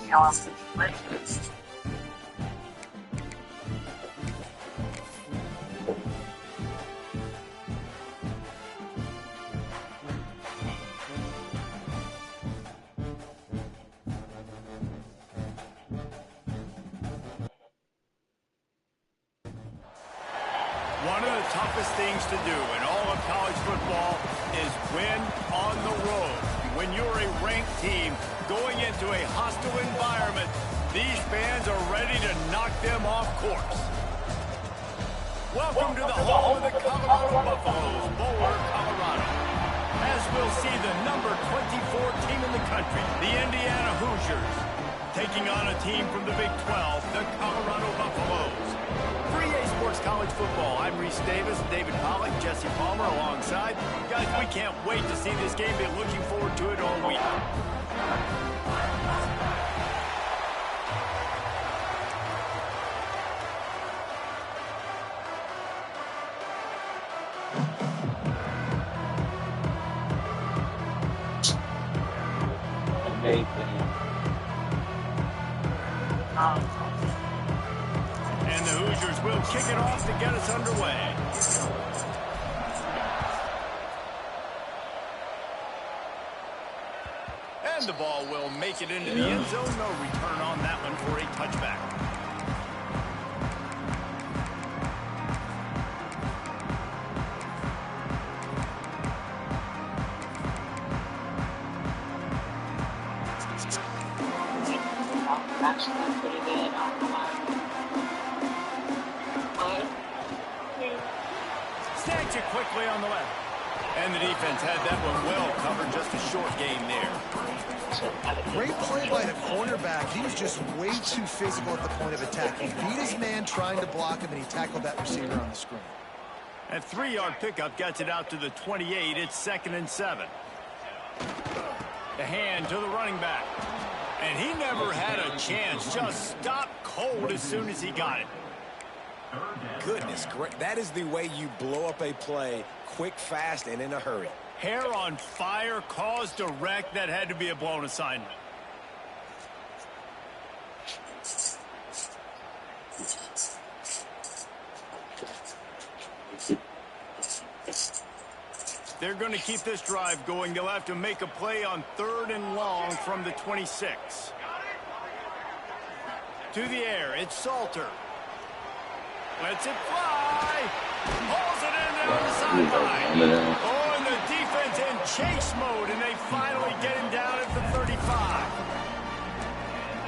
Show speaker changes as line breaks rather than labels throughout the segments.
One of the toughest things to do in all of college football is win on the road. When you're a ranked team going into a hostile environment, these fans are ready to knock them off course. Welcome to the home of the Colorado Buffaloes, Boulder, Colorado. As we'll see the number 24 team in the country, the Indiana Hoosiers, taking on a team from the Big 12, the Colorado Buffaloes. For EA Sports College Football, I'm Reese Davis, David Pollack, Jesse Palmer alongside. Guys, we can't wait to see this game. Been looking forward to it all week. And the Hoosiers will kick it off to get us underway. And the ball will make it into the end zone. No return on that one for a touchback. Snatch it quickly on the left. And the defense had that one well covered. Just a short gain there.
Great play by the cornerback. He was just way too physical at the point of attack. He beat his man trying to block him, and he tackled that receiver on the screen.
A 3-yard pickup gets it out to the 28. It's 2nd and 7. The hand to the running back. And he never had a chance. Just stopped cold as soon as he got it.
Goodness, that is the way you blow up a play quick, fast, and in a hurry.
Hair on fire, caused a wreck. That had to be a blown assignment. They're going to keep this drive going. They'll have to make a play on 3rd and long from the 26. To the air, it's Salter. Lets it fly. Pulls it in there on the sideline. Oh, and the defense in chase mode, and they finally get him down at the 35.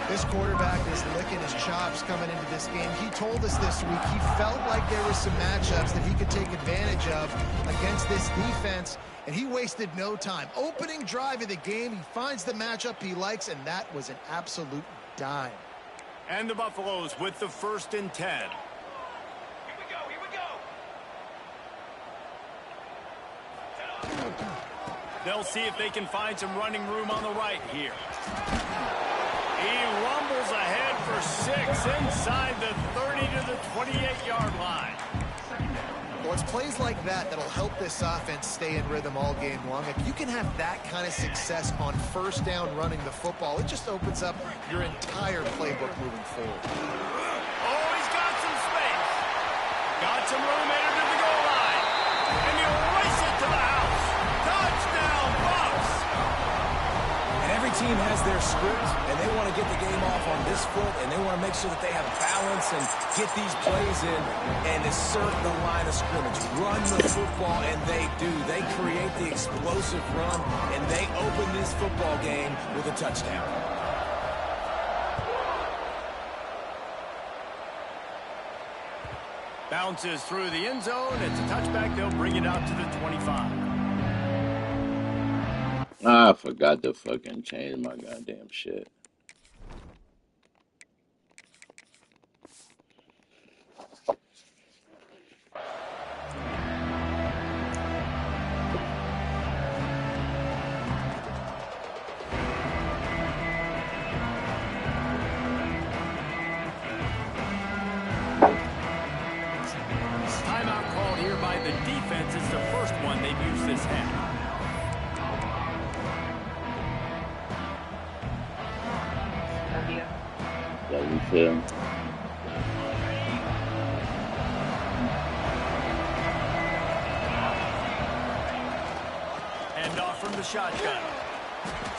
This quarterback is licking his chops coming into this game. He told us this week he felt like there were some matchups that he could take advantage of against this defense, and he wasted no time. Opening drive of the game, he finds the matchup he likes, and that was an absolute dime.
And the Buffaloes with the 1st and 10. They'll see if they can find some running room on the right here. He rumbles ahead for 6 inside the 30 to the 28-yard line.
Well, it's plays like that that'll help this offense stay in rhythm all game long. If you can have that kind of success on 1st down running the football, it just opens up your entire playbook moving forward.
Oh, he's got some space. Got some room headed to the goal line. And he'll race it to the house. Touchdown, Buffs!
And every team has their script, and they want to get the game off on this foot, and they want to make sure that they have balance and get these plays in and assert the line of scrimmage. Run the football, and they do. They create the explosive run, and they open this football game with a touchdown.
Bounces through the end zone. It's a touchback. They'll bring it out to the 25.
I forgot to fucking change my goddamn shit.
Timeout called here by the defense. It's the first one they've used this half.
Yeah.
And off from the shotgun.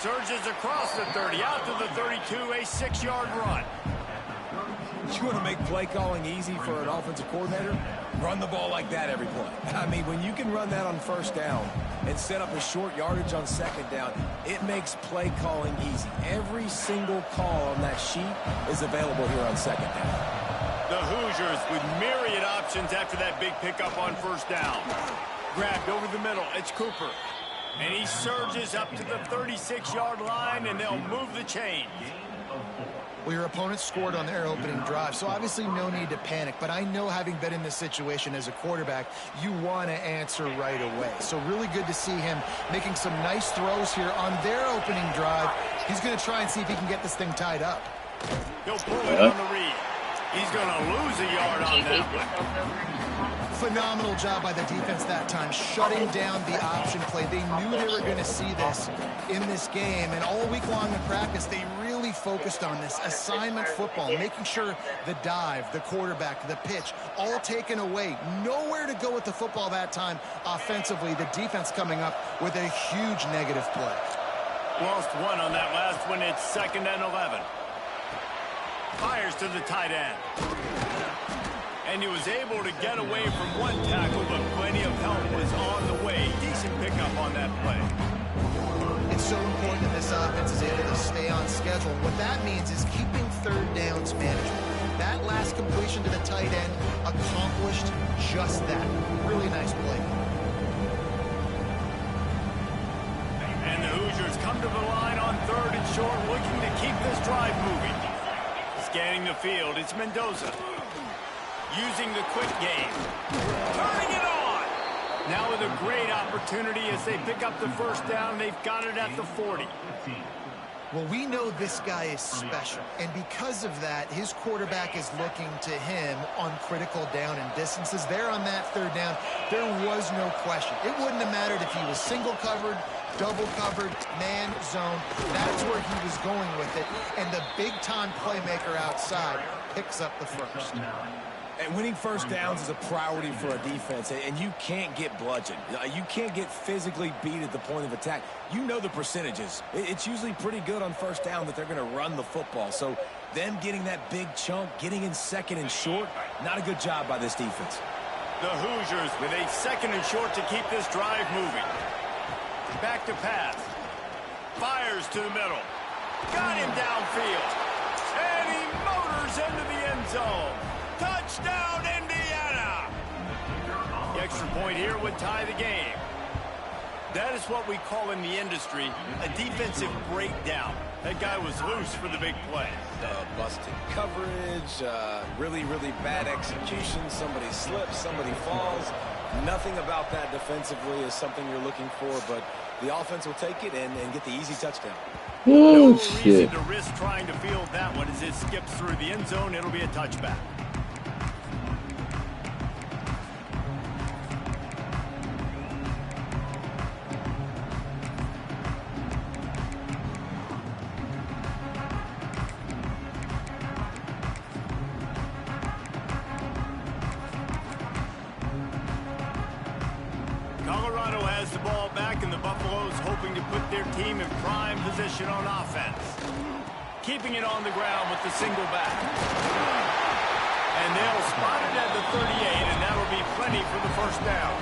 Surges across the 30, out to the 32, a 6-yard run.
You want to make play calling easy for an offensive coordinator? Run the ball like that every play. I mean, when you can run that on first down and set up a short yardage on second down, it makes play calling easy. Every single call on that sheet is available here on second down.
The Hoosiers with myriad options after that big pickup on first down. Grabbed over the middle, it's Cooper. And he surges up to the 36-yard line, and they'll move the chain.
Well, your opponent scored on their opening drive, so obviously no need to panic. But I know, having been in this situation as a quarterback, you want to answer right away. So really good to see him making some nice throws here on their opening drive. He's going to try and see if he can get this thing tied up.
He'll pull it on the read. He's going to lose a yard on that one.
Phenomenal job by the defense that time, shutting down the option play. They knew they were going to see this in this game, and all week long in practice, they really focused on this assignment football, making sure the dive, the quarterback, the pitch, all taken away. Nowhere to go with the football that time offensively. The defense coming up with a huge negative play.
Lost one on that last one. It's 2nd and 11. Fires to the tight end. And he was able to get away from one tackle, but plenty of help was on the way. Decent pickup on that play.
It's so important that this offense is able to stay on schedule. What that means is keeping third downs management. That last completion to the tight end accomplished just that. Really nice play.
And the Hoosiers come to the line on 3rd and short, looking to keep this drive moving. Scanning the field, it's Mendoza. Using the quick game. Turning it on! Now with a great opportunity as they pick up the first down. They've got it at the 40.
Well, we know this guy is special, and because of that, his quarterback is looking to him on critical down and distances. There on that 3rd down, there was no question. It wouldn't have mattered if he was single covered, double covered, man zone. That's where he was going with it, and the big-time playmaker outside picks up the first.
And winning first downs is a priority for a defense, and you can't get bludgeoned. You can't get physically beat at the point of attack. You know the percentages. It's usually pretty good on first down that they're going to run the football. So them getting that big chunk, getting in 2nd and short, not a good job by this defense.
The Hoosiers with a 2nd and short to keep this drive moving. Back to pass. Fires to the middle. Got him downfield. And he motors into the end zone. Touchdown, Indiana! The extra point here would tie the game. That is what we call in the industry a defensive breakdown. That guy was loose for the big play.
Busted coverage, really, really bad execution. Somebody slips, somebody falls. Nothing about that defensively is something you're looking for, but the offense will take it and get the easy touchdown.
No reason to risk trying to field that one as it skips through the end zone. It'll be a touchback. Colorado has the ball back, and the Buffaloes hoping to put their team in prime position on offense. Keeping it on the ground with the single back. And they'll spot it at the 38, and that'll be plenty for the first down.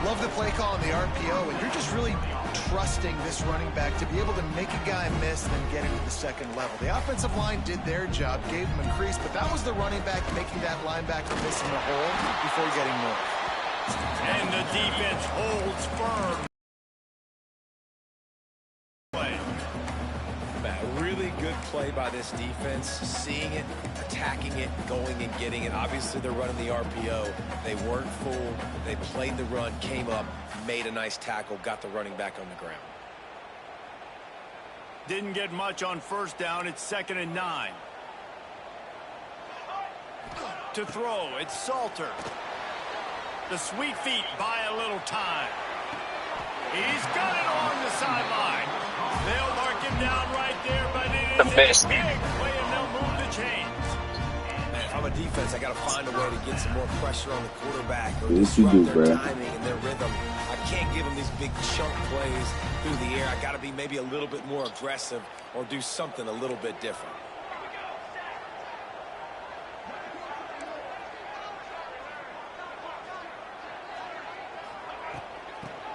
Love the play call on the RPO, and you're just really trusting this running back to be able to make a guy miss and then get into the 2nd level. The offensive line did their job, gave him a crease, but that was the running back making that linebacker miss in the hole before getting more.
And the defense holds firm.
A really good play by this defense, seeing it, attacking it, going and getting it. Obviously, they're running the RPO. They weren't fooled. They played the run, came up, made a nice tackle, got the running back on the ground.
Didn't get much on first down. It's 2nd and 9. To throw, it's Salter. The sweet feet buy a little time. He's got it along the sideline. They'll mark him down right there, but it is a big play, and they'll move
I'm a defense, I got to find a way to get some more pressure on the quarterback or
What you
disrupt
do,
their
bro?
timing and their rhythm. I can't give them these big chunk plays through the air. I got to be maybe a little bit more aggressive or do something a little bit different.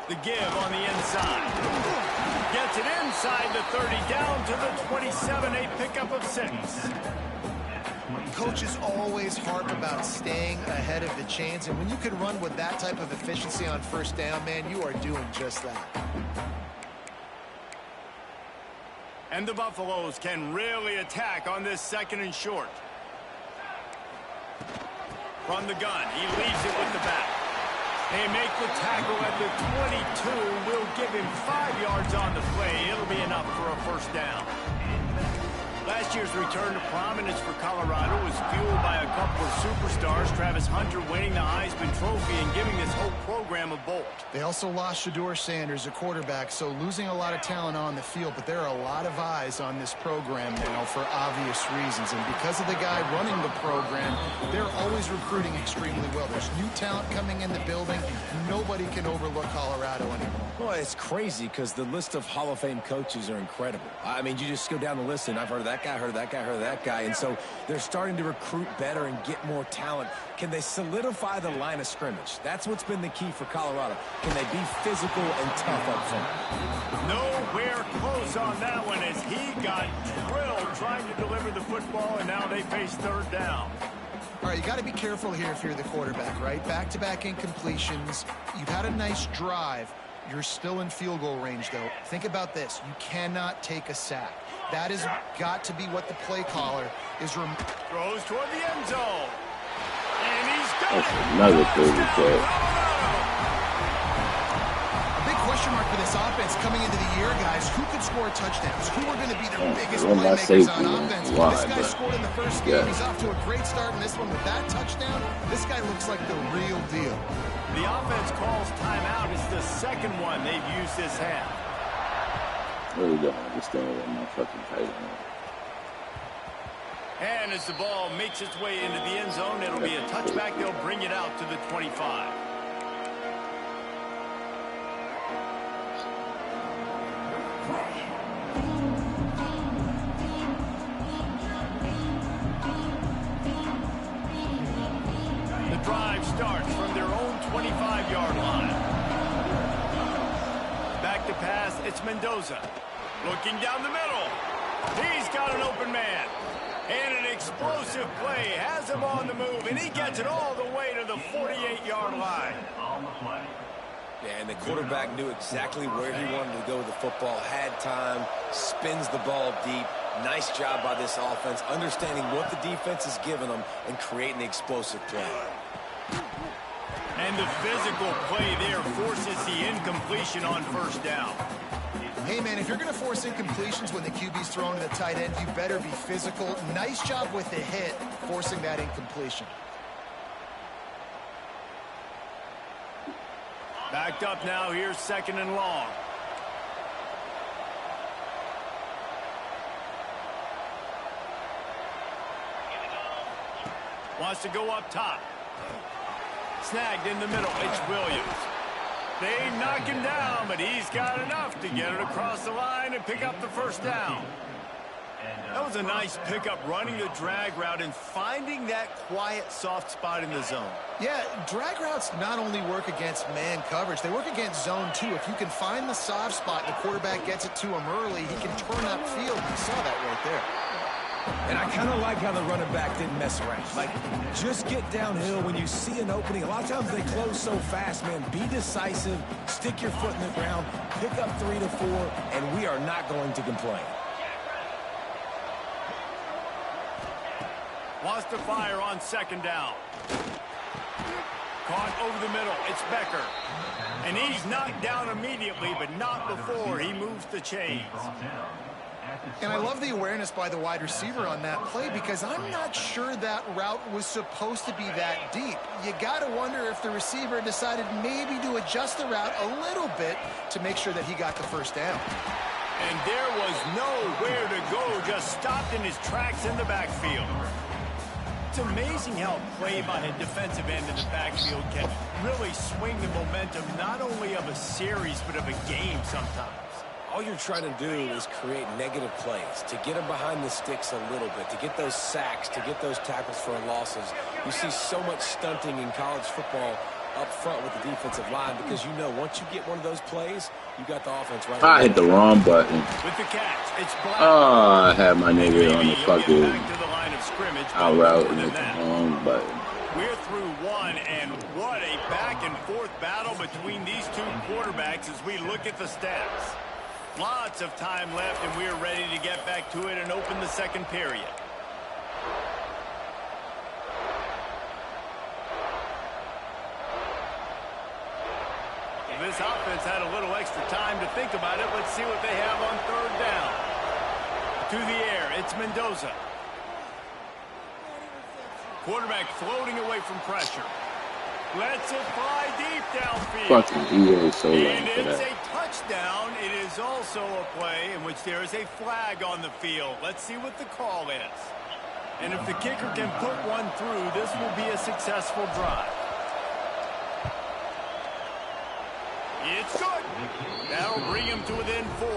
The give on the inside. Gets it inside the 30, down to the 27, a pickup of 6.
Coaches always harp about staying ahead of the chains, and when you can run with that type of efficiency on first down, man, you are doing just that.
And the Buffaloes can really attack on this 2nd and short. From the gun, he leaves it with the back. They make the tackle at the 22. Will give him 5 yards on the play. It'll be enough for a first down. Last year's return to prominence for Colorado was fueled by a couple of superstars, Travis Hunter winning the Heisman Trophy and giving this whole program a bolt.
They also lost Shedeur Sanders, a quarterback, so losing a lot of talent on the field, but there are a lot of eyes on this program now for obvious reasons. And because of the guy running the program, they're always recruiting extremely well. There's new talent coming in the building. Nobody can overlook Colorado anymore.
Well, it's crazy because the list of Hall of Fame coaches are incredible. I mean, you just go down the list, and I've heard of that guy, heard of that guy, heard of that guy. And so they're starting to recruit better and get more talent. Can they solidify the line of scrimmage? That's what's been the key for Colorado. Can they be physical and tough up front?
Nowhere close on that one as he got drilled trying to deliver the football, and now they face 3rd down.
All right, you got to be careful here if you're the quarterback, right? Back-to-back incompletions. You've had a nice drive. You're still in field goal range, though. Think about this. You cannot take a sack. That has got to be what the play caller is.
Throws toward the end zone. And he's got
That's
it.
another favorite play.
A big question mark for this offense coming into the year, guys. Who could score touchdowns? Who are going to be their biggest
Well, my
playmakers
safety
on offense?
line,
This guy
but-
scored in the first game.
Yeah.
He's off to a great start in this one with that touchdown. This guy looks like the real deal.
The offense calls timeout. It's the 2nd one they've used this half.
Really don't understand what my fucking tight end.
And as the ball makes its way into the end zone, it'll be a touchback. They'll bring it out to the 25. The drive starts from their own 25-yard line. Back to pass, it's Mendoza. Looking down the middle. He's got an open man. And an explosive play has him on the move, and he gets it all the way to the 48-yard line.
Yeah, and the quarterback knew exactly where he wanted to go with the football, had time, spins the ball deep. Nice job by this offense, understanding what the defense is giving them and creating the explosive play.
And the physical play there forces the incompletion on first down.
Hey, man, if you're going to force incompletions when the QB's thrown to the tight end, you better be physical. Nice job with the hit, forcing that incompletion.
Backed up now, here's 2nd and long. Wants to go up top. Snagged in the middle, it's Williams. They knock him down, but he's got enough to get it across the line and pick up the first down. That was a nice pickup, running the drag route and finding that quiet, soft spot in the zone.
Yeah, drag routes not only work against man coverage, they work against zone too. If you can find the soft spot and the quarterback gets it to him early, he can turn upfield. You saw that right there.
And I kind of like how the running back didn't mess around. Like, just get downhill when you see an opening. A lot of times they close so fast, man. Be decisive, stick your foot in the ground, pick up 3 to 4, and we are not going to complain.
Wants to fire on 2nd down. Caught over the middle. It's Becker. And he's knocked down immediately, but not before he moves the chains.
And I love the awareness by the wide receiver on that play because I'm not sure that route was supposed to be that deep. You got to wonder if the receiver decided maybe to adjust the route a little bit to make sure that he got the first down.
And there was nowhere to go, just stopped in his tracks in the backfield. amazing how a play by a defensive end in the backfield can really swing the momentum not only of a series but of a game sometimes.
All you're trying to do is create negative plays, to get them behind the sticks a little bit, to get those sacks, to get those tackles for losses. You see so much stunting in college football up front with the defensive line because you know once you get one of those plays, you got the offense right.
I hit the wrong button.
With the catch, it's Black.
Oh, I had my nigga on the fucking out route and hit the
that.
wrong button.
We're through one, and what a back-and-forth battle between these two quarterbacks as we look at the stats. Lots of time left, and we're ready to get back to it and open the second period. This offense had a little extra time to think about it. Let's see what they have on third down. To the air, it's Mendoza. Quarterback floating away from pressure. Lets it fly deep downfield.
Fucking EA so lame
And
for
it's
that.
a touchdown. It is also a play in which there is a flag on the field. Let's see what the call is. And if the kicker can put one through, this will be a successful drive. It's good. That'll bring him to within 4.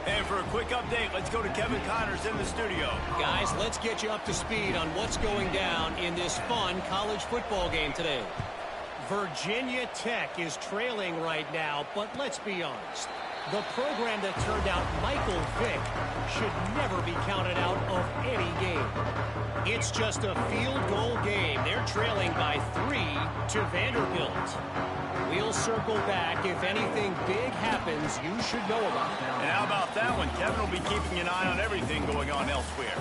And for a quick update, let's go to Kevin Connors in the studio.
Guys, let's get you up to speed on what's going down in this fun college football game today. Virginia Tech is trailing right now, but let's be honest. The program that turned out Michael Vick should never be counted out of any game. It's just a field goal game. They're trailing by 3 to Vanderbilt. We'll circle back. If anything big happens, you should know about it.
And how about that one? Kevin will be keeping an eye on everything going on elsewhere.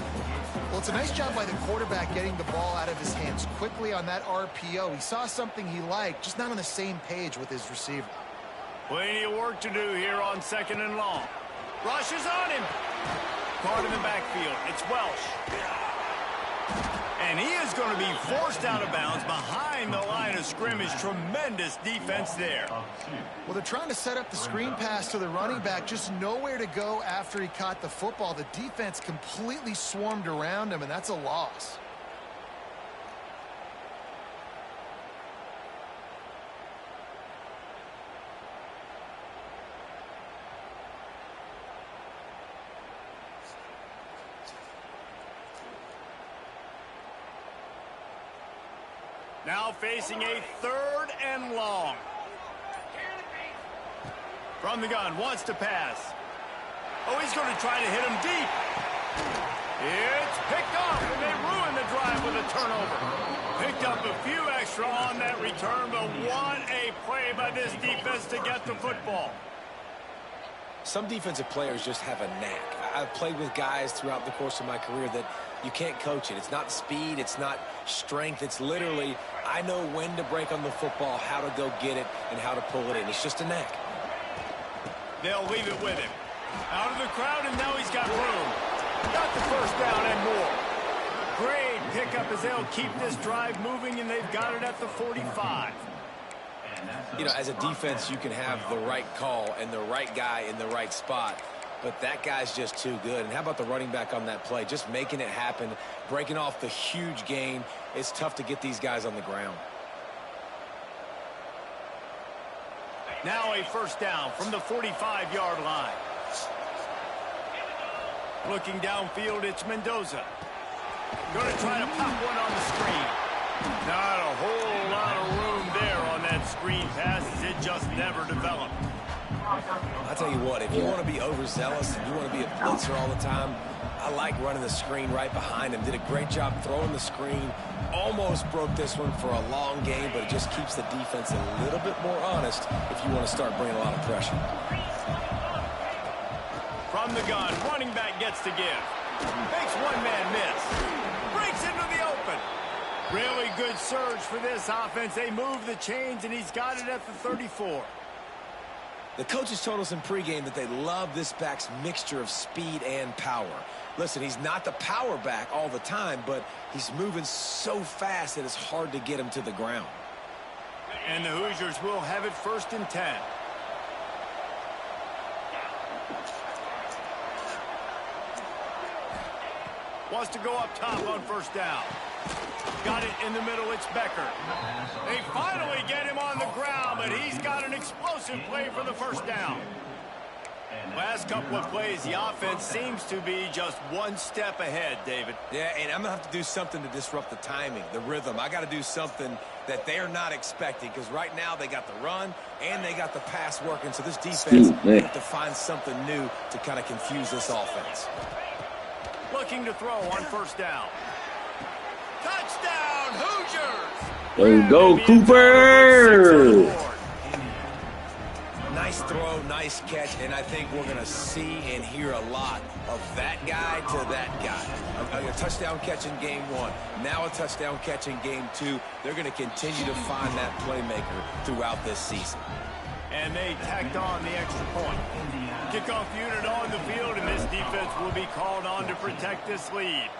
Well, it's a nice job by the quarterback getting the ball out of his hands quickly on that RPO. He saw something he liked, just not on the same page with his receiver.
Plenty of work to do here on 2nd and long. Rush is on him. Caught in the backfield. It's Welsh. And he is going to be forced out of bounds behind the line of scrimmage. Tremendous defense there.
Well, they're trying to set up the screen pass to the running back. Just nowhere to go after he caught the football. The defense completely swarmed around him, and that's a loss.
Now facing a 3rd and long. From the gun, wants to pass. Oh, he's going to try to hit him deep. It's picked off, and they ruin the drive with a turnover. Picked up a few extra on that return, but what a play by this defense to get the football.
Some defensive players just have a knack. I've played with guys throughout the course of my career that you can't coach it. It's not speed. It's not strength. It's literally, I know when to break on the football, how to go get it, and how to pull it in. It's just a knack.
They'll leave it with him. Out of the crowd, and now he's got room. Got the first down and more. Great pickup as they'll keep this drive moving, and they've got it at the 45.
You know, as a defense, you can have the right call and the right guy in the right spot, but that guy's just too good. And how about the running back on that play? Just making it happen, breaking off the huge gain. It's tough to get these guys on the ground.
Now a first down from the 45-yard line. Looking downfield, it's Mendoza. Going to try to pop one on the screen. Not a whole lot of room there on that screen pass as it just never developed.
I'll tell you what, if you want to be overzealous and you want to be a blitzer all the time, I like running the screen right behind him. Did a great job throwing the screen. Almost broke this one for a long game, but it just keeps the defense a little bit more honest if you want to start bringing a lot of pressure.
From the gun, running back gets to give. Makes one man miss. Breaks into the open. Really good surge for this offense. They move the chains, and he's got it at the 34.
The coaches told us in pregame that they love this back's mixture of speed and power. Listen, he's not the power back all the time, but he's moving so fast that it's hard to get him to the ground.
And the Hoosiers will have it 1st and 10. Wants to go up top on first down. Got it in the middle, it's Becker. They finally get him on the ground, but he's got an explosive play for the first down. Last couple of plays, the offense seems to be just one step ahead, David.
Yeah, and I'm going to have to do something to disrupt the timing, the rhythm. I got to do something that they're not expecting, because right now they got the run and they got the pass working, so this defense have to find something new to kind of confuse this offense.
Looking to throw on first down. Touchdown, Hoosiers!
Let's go, Cooper!
Nice throw, nice catch, and I think we're going to see and hear a lot of that guy to that guy. A touchdown catch in game 1, now a touchdown catch in game 2. They're going to continue to find that playmaker throughout this season.
And they tacked on the extra point. Kickoff unit on the field, and this defense will be called on to protect this lead.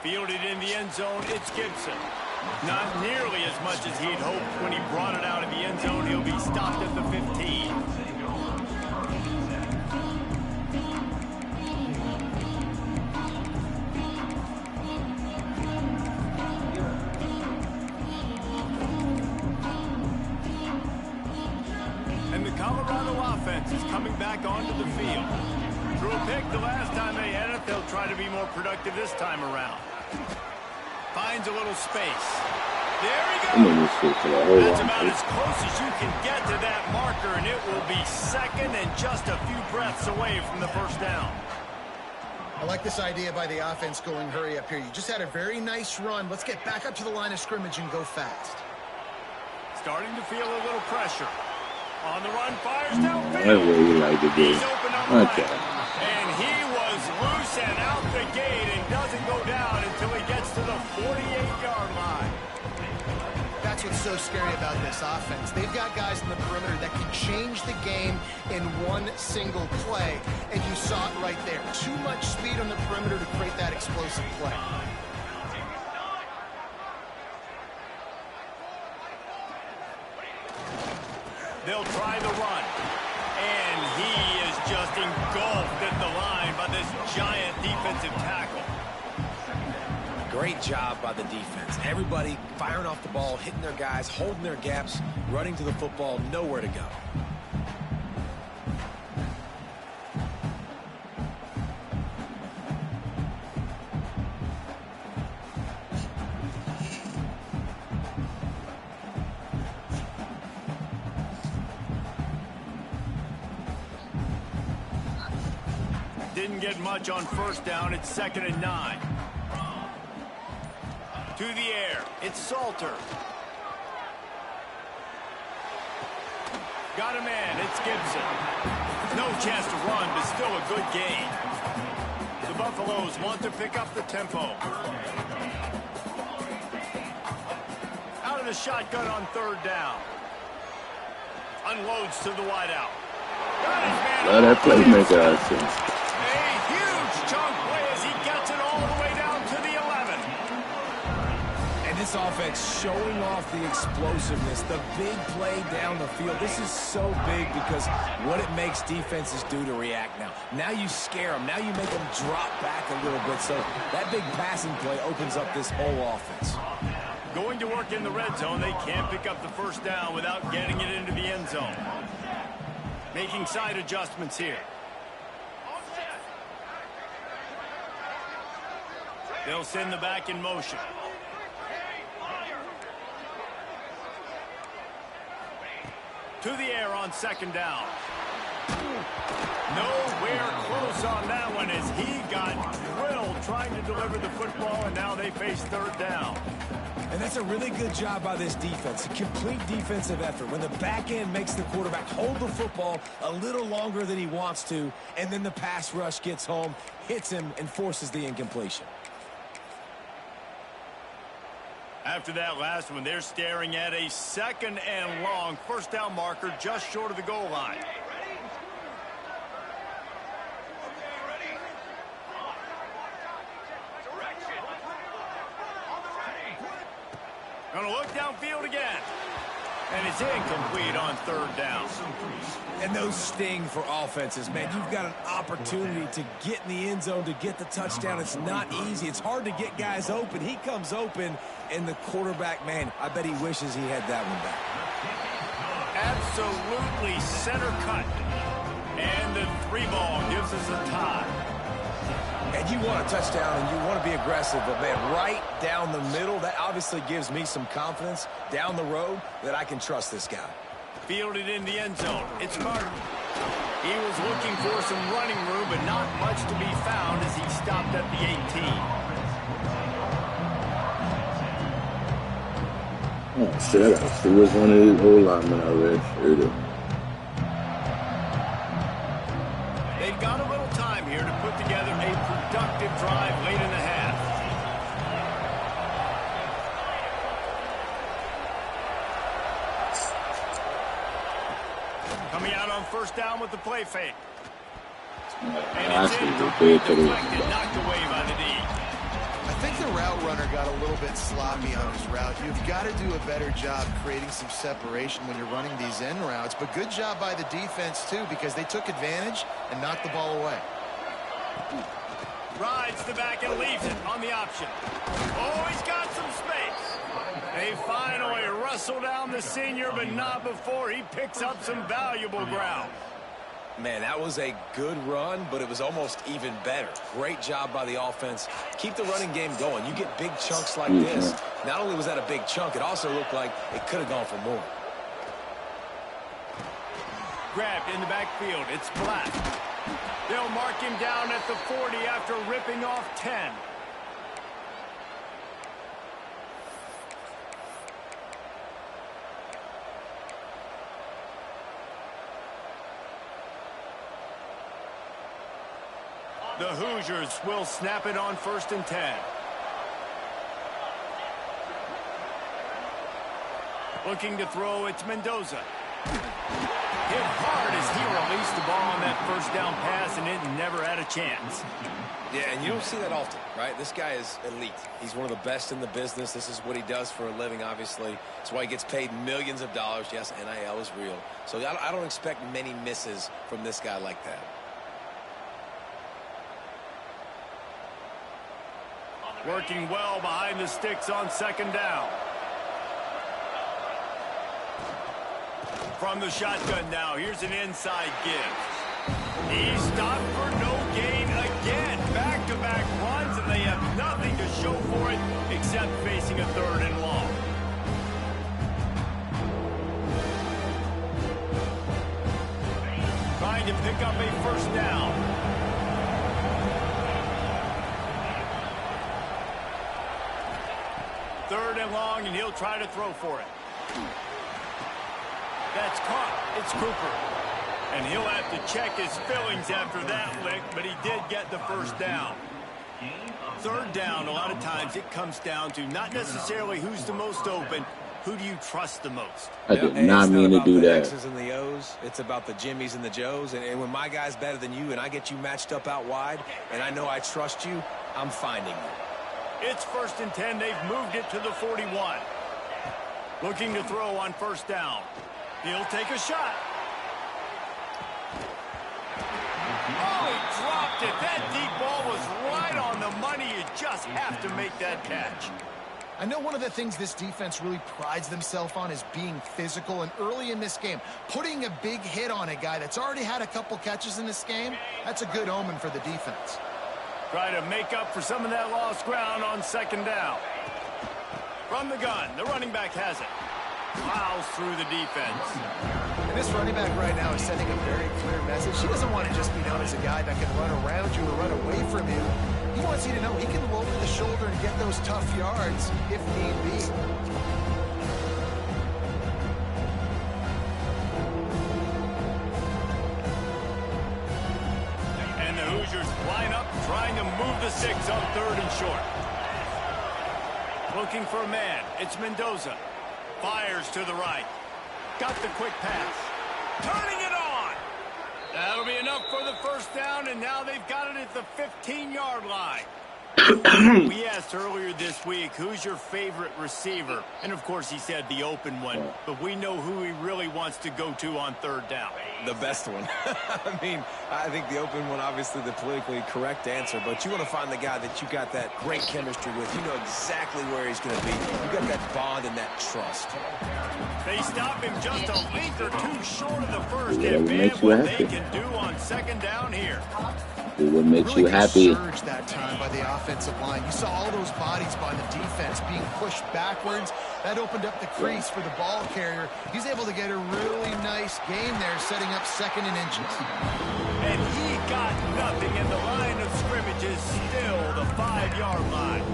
Fielded in the end zone, it's Gibson. Not nearly as much as he'd hoped when he brought it out of the end zone. He'll be stopped at the 15. And the Colorado offense is coming back onto the field. Threw a pick the last time they had it. They'll try to be more productive this time around. Finds a little space. There he goes. That's about as close as you can get to that marker, and it will be second and just a few breaths away from the first down.
I like this idea by the offense going hurry up here. You just had a very nice run. Let's get back up to the line of scrimmage and go fast.
Starting to feel a little pressure. On the run, fires downfield.
That's what we like to do.
He's open up right. And he was loose and out the gate and doesn't go down until he gets to the 48-yard line.
That's what's so scary about this offense. They've got guys in the perimeter that can change the game in one single play. And you saw it right there. Too much speed on the perimeter to create that explosive play.
They'll try the run. And he is just engulfed at the line by this giant defensive tackle.
Great job by the defense. Everybody firing off the ball, hitting their guys, holding their gaps, running to the football, nowhere to go.
Didn't get much on first down. It's 2nd and 9. To the air. It's Salter. Got a man. It's Gibson. No chance to run, but still a good gain. The Buffaloes want to pick up the tempo. Out of the shotgun on 3rd down. Unloads to the wideout. Got his man.
Let that playmaker.
Chunk play as he gets it all the way down to the 11.
And this offense showing off the explosiveness, the big play down the field. This is so big because what it makes defenses do to react now. Now you scare them. Now you make them drop back a little bit. So that big passing play opens up this whole offense.
Going to work in the red zone. They can't pick up the first down without getting it into the end zone. Making side adjustments here. They'll send the back in motion. To the air on 2nd down. Nowhere close on that one as he got drilled trying to deliver the football, and now they face 3rd down.
And that's a really good job by this defense, a complete defensive effort. When the back end makes the quarterback hold the football a little longer than he wants to, and then the pass rush gets home, hits him, and forces the incompletion.
After that last one, they're staring at a 2nd and long. First down marker just short of the goal line. Gonna look downfield again. And it's incomplete on third down.
And those sting for offenses, man. You've got an opportunity to get in the end zone, to get the touchdown. It's not easy. It's hard to get guys open. He comes open, and the quarterback, man, I bet he wishes he had that one back.
Absolutely center cut. And the 3 ball gives us a tie.
And you want a touchdown, and you want to be aggressive, but, man, right down the middle, that obviously gives me some confidence down the road that I can trust this guy.
Fielded in the end zone. It's Martin. He was looking for some running room, but not much to be found as he stopped at the 18.
Oh, shit, I got to see which one of these old linemen I redshirted.
They've got a little time here to put together a productive drive late in the half. Coming out on first down with the play fake. And it's incomplete, deflected, knocked away by the D.
I think the route runner got a little bit sloppy on his route. You've got to do a better job creating some separation when you're running these end routes. But good job by the defense, too, because they took advantage and knocked the ball away.
Rides the back and leaves it on the option. Oh, he's got some space. They finally wrestle down the senior, but not before he picks up some valuable ground.
Man, that was a good run, but it was almost even better. Great job by the offense. Keep the running game going. You get big chunks like this. Not only was that a big chunk, it also looked like it could have gone for more.
Grabbed in the backfield. It's Black. They'll mark him down at the 40 after ripping off 10. The Hoosiers will snap it on 1st and 10. Looking to throw, it's Mendoza. Hit hard as he released the ball on that first down pass, and it never had a chance.
Yeah, and you don't see that often, right? This guy is elite. He's one of the best in the business. This is what he does for a living, obviously. That's why he gets paid millions of dollars. Yes, NIL is real. So I don't expect many misses from this guy like that.
Working well behind the sticks on 2nd down. From the shotgun now, here's an inside give. He stopped for no gain again. Back-to-back runs, and they have nothing to show for it except facing a 3rd and long. Trying to pick up a 1st down. Third and long, and he'll try to throw for it. That's caught. It's Cooper. And he'll have to check his fillings after that lick, but he did get the 1st down. 3rd down, a lot of times it comes down to not necessarily who's the most open, who do you trust the most?
I did not mean to do that.
It's X's and the O's. It's about the Jimmys and the Joes. And when my guy's better than you and I get you matched up out wide, and I know I trust you, I'm finding you.
It's 1st and 10. They've moved it to the 41. Looking to throw on 1st down. He'll take a shot. Oh, he dropped it. That deep ball was right on the money. You just have to make that catch.
I know one of the things this defense really prides themselves on is being physical, and early in this game, putting a big hit on a guy that's already had a couple catches in this game, that's a good omen for the defense.
Try to make up for some of that lost ground on 2nd down. From the gun, the running back has it. Plows through the defense.
And this running back right now is sending a very clear message. He doesn't want to just be known as a guy that can run around you or run away from you. He wants you to know he can lower the shoulder and get those tough yards if need be.
And the Hoosiers line up, trying to move the 6 on 3rd and short. Looking for a man. It's Mendoza. Fires to the right. Got the quick pass. Turning it on. That'll be enough for the 1st down, and now they've got it at the 15-yard line. We asked earlier this week, who's your favorite receiver? And, of course, he said the open one. But we know who he really wants to go to on third down.
The best one. I mean, I think the open one, obviously the politically correct answer, but you want to find the guy that you got that great chemistry with. You know exactly where he's going to be. You got that bond and that trust.
They stop him just a length or two short of the first, and man, what they can do on second down here.
Do what makes
really
you happy.
Surge that time by the offensive line. You saw all those bodies by the defense being pushed backwards. That opened up the crease for the ball carrier. He's able to get a really nice game there, setting up second and inches.
And he got nothing, and the line of scrimmage is still the 5-yard line.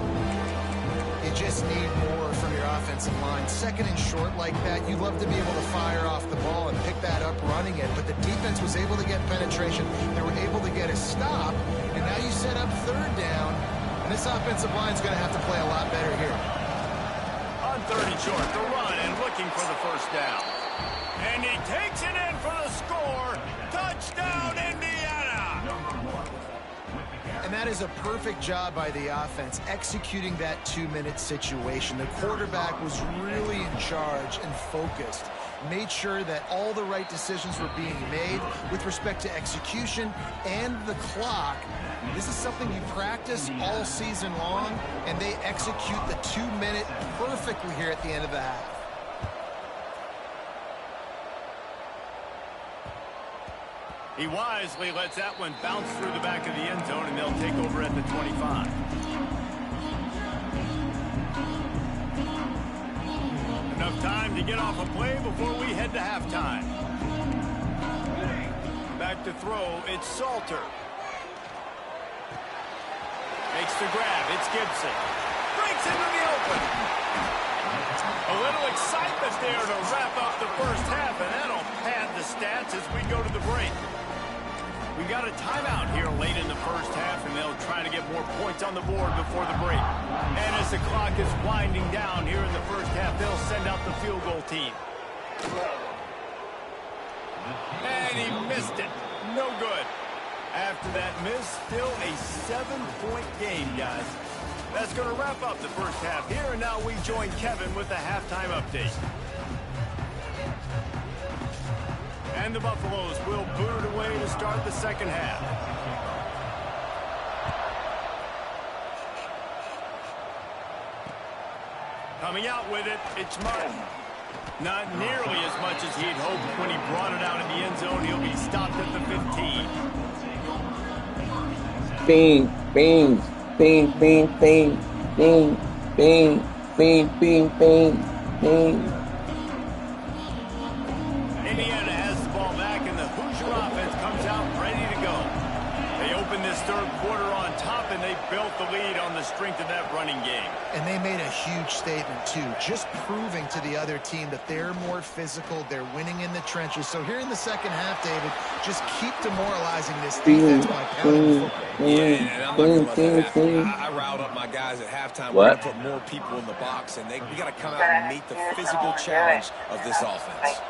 You just need more from your offensive line. Second and short like that, you'd love to be able to fire off the ball and pick that up running it, but the defense was able to get penetration. They were able to get a stop, and now you set up third down, and this offensive line is going to have to play a lot better here.
On third and short, the run and looking for the first down. And he takes it in for the score. Touchdown, Indiana!
And that is a perfect job by the offense, executing that 2-minute situation. The quarterback was really in charge and focused, made sure that all the right decisions were being made with respect to execution and the clock. This is something you practice all season long, and they execute the 2-minute perfectly here at the end of the half.
He wisely lets that one bounce through the back of the end zone, and they'll take over at the 25. Enough time to get off a play before we head to halftime. Back to throw, it's Salter. Makes the grab, it's Gibson. Breaks into the open. A little excitement there to wrap up the first half, and that'll pad the stats as we go to the break. We got a timeout here late in the first half, and they'll try to get more points on the board before the break. And as the clock is winding down here in the first half, they'll send out the field goal team. And he missed it. No good. After that miss, still a 7-point game, guys. That's going to wrap up the first half here, and now we join Kevin with the halftime update. And the Buffaloes will boot it away to start the second half. Coming out with it, it's Martin. Not nearly as much as he'd hoped when he brought it out in the end zone. He'll be stopped at the 15.
Bing, bing, bing, bing, bing, bing, bing, bing, bing, bing, bing.
Indiana has the ball back, and the Hoosier offense comes out ready to go. They opened this third quarter on top, and they built the lead on the strength of that running game. And
they made a huge statement, too, just proving to the other team that they're more physical, they're winning in the trenches. So here in the second half, David, just keep demoralizing this defense by pounding the football.
Yeah, and I'm not going to let that happen. I riled up my guys at halftime. We're going to put more people in the box, and we got to come out and meet the physical challenge of this offense.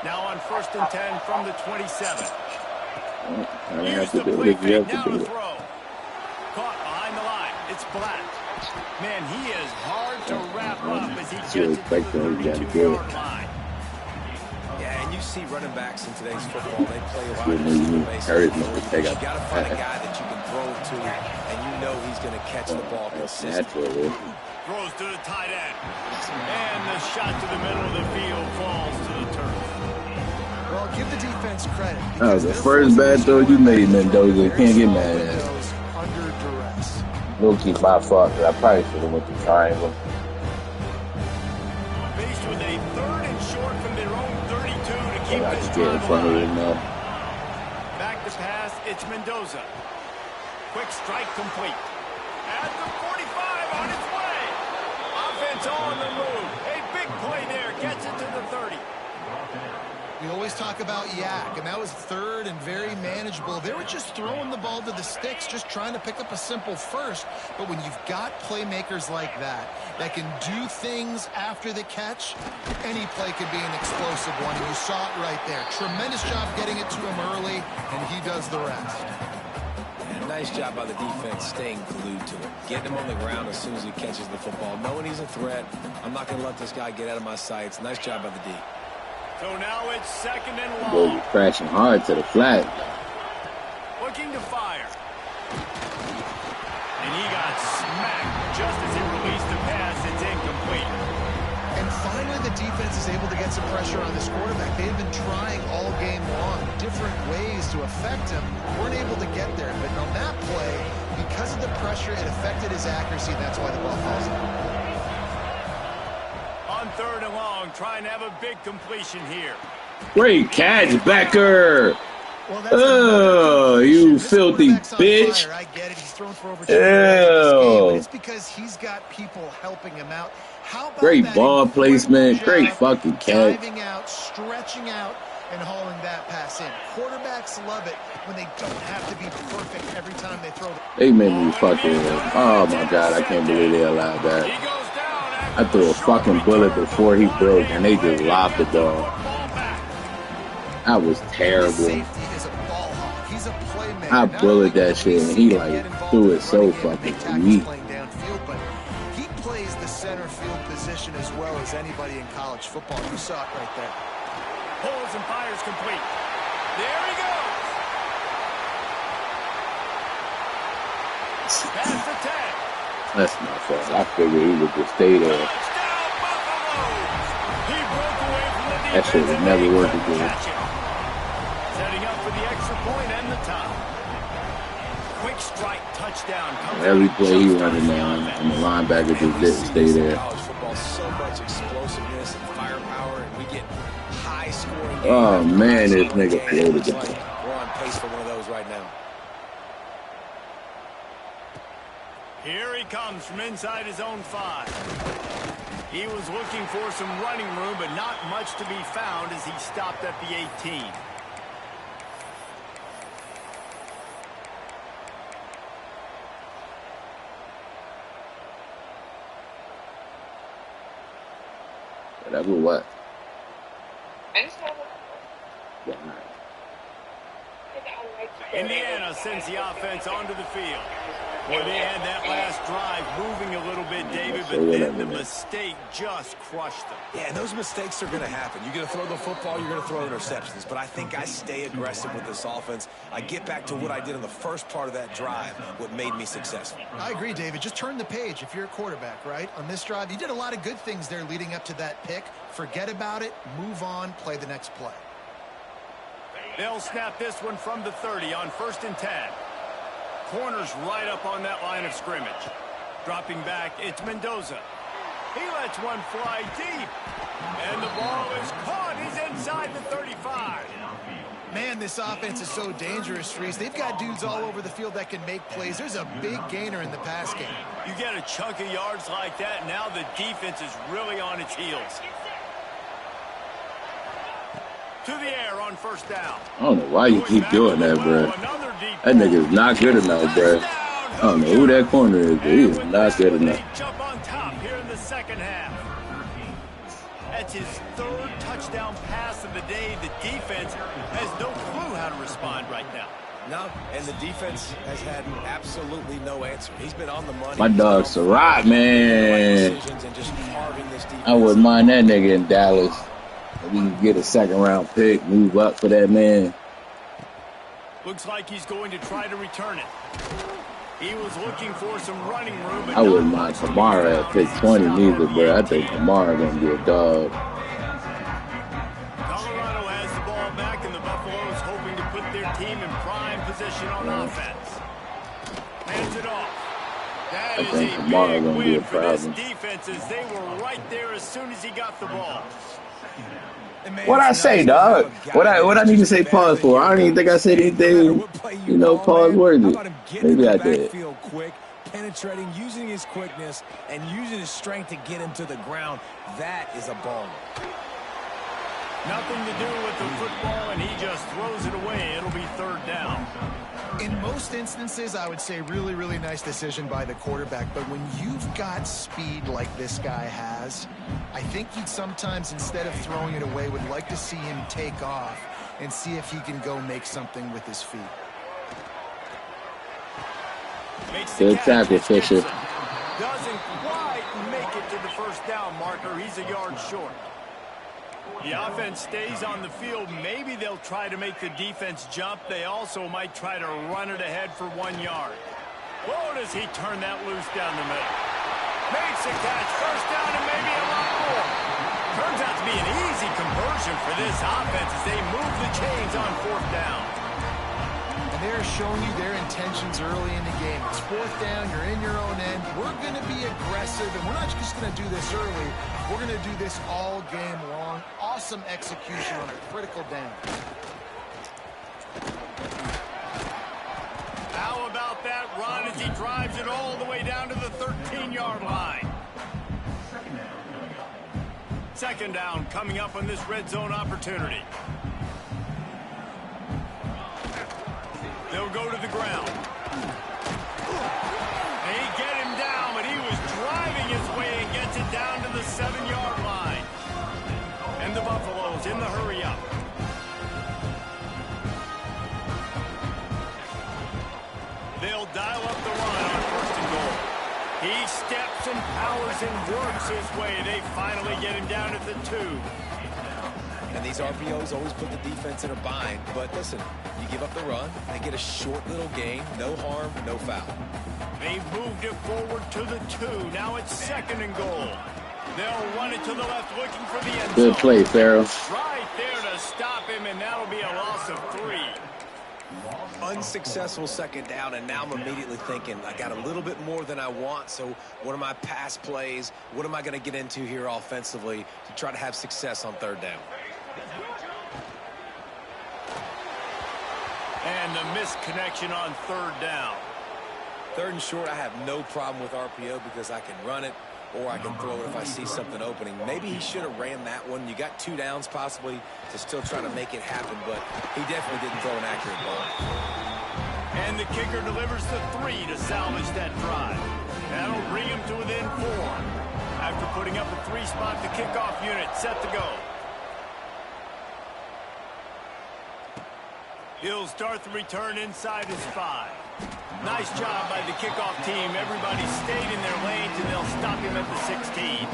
Now on 1st and 10 from the 27. Use the play fake, now to throw. Caught behind the line. It's Black. Man, he is hard to wrap up as he gets it to the 32-yard line.
Yeah, and you see running backs in today's football, they play a lot of base. You got to find a guy that you can throw it to, and you know he's going to catch the ball consistently.
Throws to the tight end. And the shot to the middle of the field falls to the turf.
Well, give the defense credit.
That was the first bad throw you made, Mendoza. Can't get mad at it.
Under duress.
Low-key my fault, but I probably should have went to triangle.
Faced with a third and short from their own 32 to keep this
drive alive.
Back to pass, it's Mendoza. Quick strike complete. At the 45 on its way. Offense on the move. A big play there. Gets it to the 30.
We always talk about Yak, and that was third and very manageable. They were just throwing the ball to the sticks, just trying to pick up a simple first. But when you've got playmakers like that can do things after the catch, any play could be an explosive one, and you saw it right there. Tremendous job getting it to him early, and he does the rest.
Nice job by the defense staying glued to it. Getting him on the ground as soon as he catches the football. Knowing he's a threat, I'm not going to let this guy get out of my sights. Nice job by the D.
So now it's 2nd and long.
Boy, you're crashing hard to the flat.
Looking to fire. And he got smacked just as he released the pass. It's incomplete.
And finally, the defense is able to get some pressure on this quarterback. They've been trying all game long, different ways to affect him. Weren't able to get there. But on that play, because of the pressure, it affected his accuracy, and that's why the ball falls out.
On 3rd and long, trying to have a big completion here.
Great catch, Becker. Oh, you filthy bitch.
I get it. He's thrown for over 2 yards, but it's because he's got people helping him out. How about
great ball placement, great fucking catch.
Diving out, stretching out, and hauling that pass in. Quarterbacks love it when they don't have to be perfect every time they throw.
They made me fucking, oh my God, I can't believe they allowed that. I threw a fucking bullet before he broke, and they just lobbed the ball. That was terrible. I bullied that shit, and he like threw it so fucking weak.
He plays the center field position as well as anybody in college football. You saw it right there.
Pulls and fires complete. There he goes. Pass the 10.
That's my fault. I figured he would just stay there. That shit would never work again.
Setting up for the extra point and the tie. Quick strike touchdown.
Every play he running down, and the linebacker just didn't stay there.
College football, so much explosiveness and firepower, and we get high scoring games.
Oh man, this nigga floated down.
We're on pace for one of those right now.
Here he comes from inside his own 5. He was looking for some running room, but not much to be found as he stopped at the 18.
Whatever what? Yeah,
Indiana sends the offense onto the field. Boy, they had that last drive moving a little bit, David, but then the mistake just crushed them.
Yeah, and those mistakes are going to happen. You're going to throw the football, you're going to throw interceptions. But I think I stay aggressive with this offense. I get back to what I did in the first part of that drive, what made me successful.
I agree, David. Just turn the page if you're a quarterback, right? On this drive, you did a lot of good things there leading up to that pick. Forget about it, move on, play the next play.
They'll snap this one from the 30 on 1st and 10. Corners right up on that line of scrimmage. Dropping back, it's Mendoza. He lets one fly deep. And the ball is caught. He's inside the 35.
Man, this offense is so dangerous, Reese. They've got dudes all over the field that can make plays. There's a big gainer in the pass game.
You get a chunk of yards like that, now the defense is really on its heels. To the air on 1st down.
I don't know why you keep doing that, bro. That nigga's not good enough, bro. I don't know who that corner is, but he is not good enough.
Jump on top here in the 2nd half. That's his 3rd touchdown pass of the day. The defense has no clue how to respond right now.
No, and the defense has had absolutely no answer. He's been on the money.
My dog Surratt, man. I wouldn't mind that nigga in Dallas. We can get a 2nd-round pick, move up for that man.
Looks like he's going to try to return it. He was looking for some running room.
I wouldn't mind Kamara at pick 20 neither, bro. I think Kamara gonna be a dog.
Colorado has the ball back, and the Buffaloes hoping to put their team in prime position on offense. Hands it off. That is a big win for this defense, as they were right there as soon as he got the ball.
What I say, dog? What I need to say pause for? I don't even think I said anything, you know, pause worthy. Maybe I did.
Quick, penetrating, using his quickness, and using his strength to get him to the ground. That is a baller.
Nothing to do with the football, and he just throws it away. It'll be 3rd down.
In most instances, I would say really, really nice decision by the quarterback. But when you've got speed like this guy has, I think he'd sometimes, instead of throwing it away, would like to see him take off and see if he can go make something with his feet.
Makes the
Good
catch.
tackle,
It's
Fisher.
Gibson. Doesn't quite make it to the first down marker. He's a yard short. The offense stays on the field. Maybe they'll try to make the defense jump. They also might try to run it ahead for 1 yard. Whoa, does he turn that loose down the middle. Makes a catch. First down and maybe a lot more. Turns out to be an easy conversion for this offense as they move the chains on 4th down.
And they're showing you their intentions early in the game. It's 4th down. You're in your own end. We're going to be aggressive, and we're not just going to do this early. We're going to do this all game long. Awesome execution on a critical down.
How about that run as he drives it all the way down to the 13-yard line? Second down coming up on this red zone opportunity. They'll go to the ground. They get him down, but he was driving his way and gets it down to the 7-yard line. And the Buffaloes in the hurry-up. They'll dial up the run on 1st and goal. He steps and powers and works his way. They finally get him down at the 2.
And these RPOs always put the defense in a bind. But listen, you give up the run, they get a short little gain, no harm, no foul.
They've moved it forward to the 2. Now it's 2nd and goal. They'll run it to the left looking for the end zone.
Good play, Farrell.
Right there to stop him, and that'll be a loss of 3.
Unsuccessful 2nd down, and now I'm immediately thinking, I got a little bit more than I want, so what are my pass plays? What am I going to get into here offensively to try to have success on 3rd down?
And the misconnection on 3rd down.
3rd and short, I have no problem with RPO because I can run it or I can throw it if I see something opening. Maybe he should have ran that one. You got 2 downs possibly to still try to make it happen, but he definitely didn't throw an accurate ball.
And the kicker delivers the 3 to salvage that drive. That'll bring him to within 4. After putting up a 3-spot, the kickoff unit set to go. He'll start the return inside his 5. Nice job by the kickoff team. Everybody stayed in their lanes, and they'll stop him at the 16.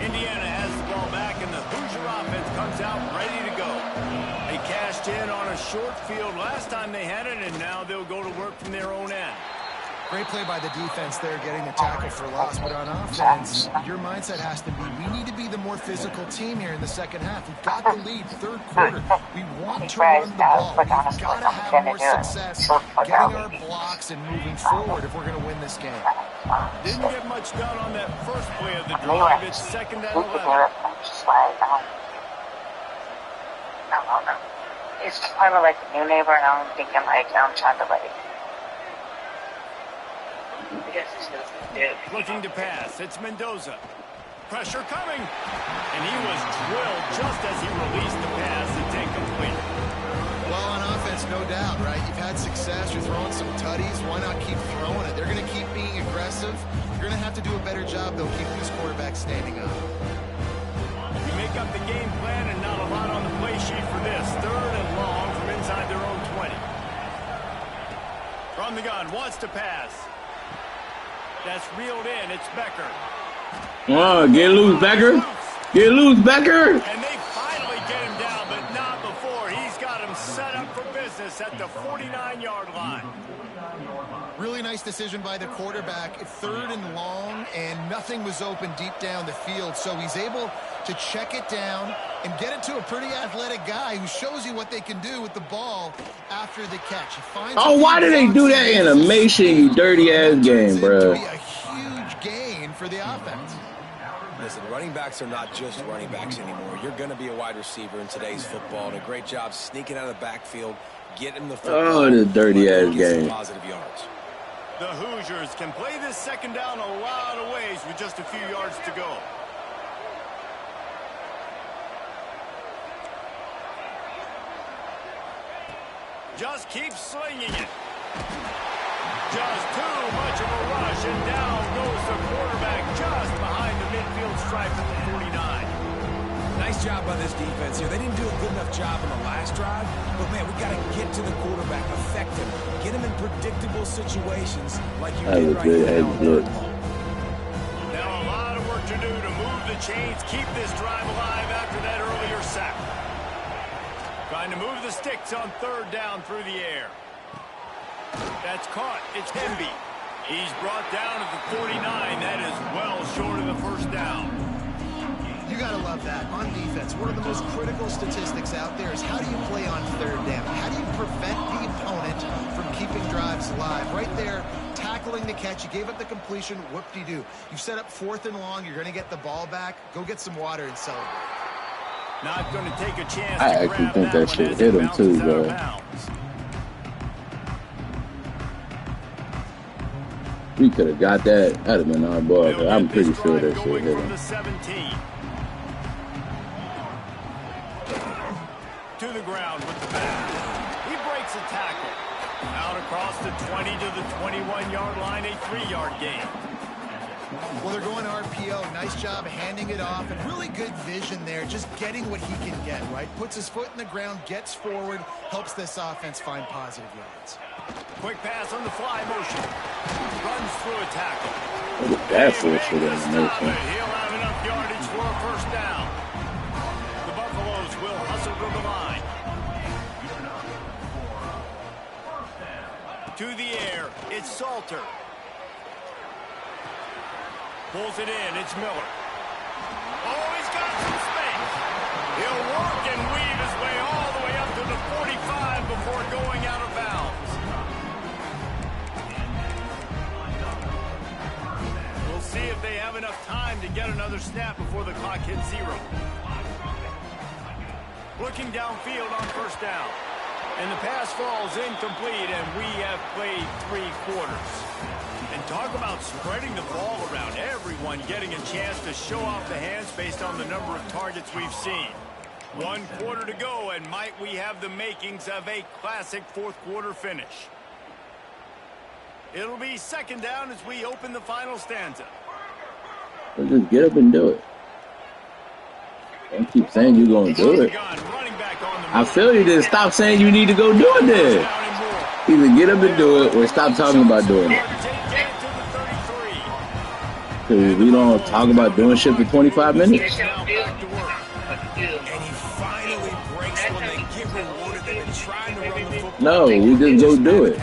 Indiana has the ball back, and the Hoosier offense comes out ready to go. They cashed in on a short field last time they had it, and now they'll go to work from their own end.
Great play by the defense there, getting the tackle for loss. But on offense, your mindset has to be, we need to be the more physical team here in the second half. We've got the lead, 3rd quarter. We want to run the ball. We've got to have more success getting our blocks and moving forward if we're going to win this game.
Didn't get much done on that first play of the drive. It's 2nd and 11.
It's kind of like a new neighbor, and I'm thinking like I'm trying to like.
Looking to pass. It's Mendoza. Pressure coming. And he was drilled just as he released the pass. It's incomplete.
Well, on offense, no doubt, right? You've had success. You're throwing some tutties. Why not keep throwing it? They're going to keep being aggressive. You're going to have to do a better job, though, keeping this quarterback standing up.
You make up the game plan and not a lot on the play sheet for this. 3rd and long from inside their own 20. From the gun, wants to pass. That's reeled in. It's Becker.
Oh, get loose, Becker. Get loose, Becker.
And they finally get him down, but not before. He's got him set up for business at the 49-yard line.
Really nice decision by the quarterback. 3rd and long, and nothing was open deep down the field. So he's able to check it down and get it to a pretty athletic guy who shows you what they can do with the ball after the catch. He finds
Why do they do that animation, you dirty-ass game, bro?
It be a huge gain for the offense.
Listen, running backs are not just running backs anymore. You're going to be a wide receiver in today's football, and a great job sneaking out of the backfield, getting the football.
Oh, this dirty-ass game.
Positive yards.
The Hoosiers can play this 2nd down a lot of ways with just a few yards to go. Just keep slinging it. Just too much of a rush, and down goes the quarterback just behind the midfield stripe at the 49.
Nice job by this this defense here. They didn't do a good enough job on the last drive, but, man, we got to get to the quarterback, affect him, get him in predictable situations like you did right now on third and long.
Now a lot of work to do to move the chains, keep this drive alive after that earlier sack. Trying to move the sticks on third down through the air. That's caught. It's Hemby. He's brought down at the 49. That is well short of the first down.
You got to love that. On defense, one of the most critical statistics out there is how do you play on third down? How do you prevent the opponent from keeping drives alive? Right there, tackling the catch. You gave up the completion. Whoop-de-doo. You set up 4th and long. You're going to get the ball back. Go get some water and celebrate.
Not going to take a chance.
I actually think that shit hit him too, bro. We could have got that. That'd have been our ball, but I'm pretty sure that shit hit him.
To the ground with the back. He breaks a tackle. Out across the 20 to the 21-yard line, a 3-yard gain.
Well, they're going RPO. Nice job handing it off, and really good vision there, just getting what he can get, right? Puts his foot in the ground, gets forward, helps this offense find positive yards.
Quick pass on the fly motion. Runs through a tackle.
Look at that for shit in the motion.
He'll have enough yardage for a first down. The Buffaloes will hustle to the line. To the air, it's Salter. Pulls it in, it's Miller. Oh, he's got some space. He'll work and weave his way all the way up to the 45 before going out of bounds. We'll see if they have enough time to get another snap before the clock hits 0. Looking downfield on first down. And the pass falls incomplete, and we have played 3 quarters. And talk about spreading the ball around, everyone getting a chance to show off the hands based on the number of targets we've seen. 1 quarter to go, and might we have the makings of a classic 4th quarter finish. It'll be 2nd down as we open the final stanza.
Well, just get up and do it. Don't keep saying you're going to do it. I feel you did. Stop saying you need to go do it then. Either get up and do it or stop talking about doing it. Because we don't talk about doing shit for 25 minutes.
And he finally breaks when they get rewarded. They've been trying to run the football.
No, we just go do it.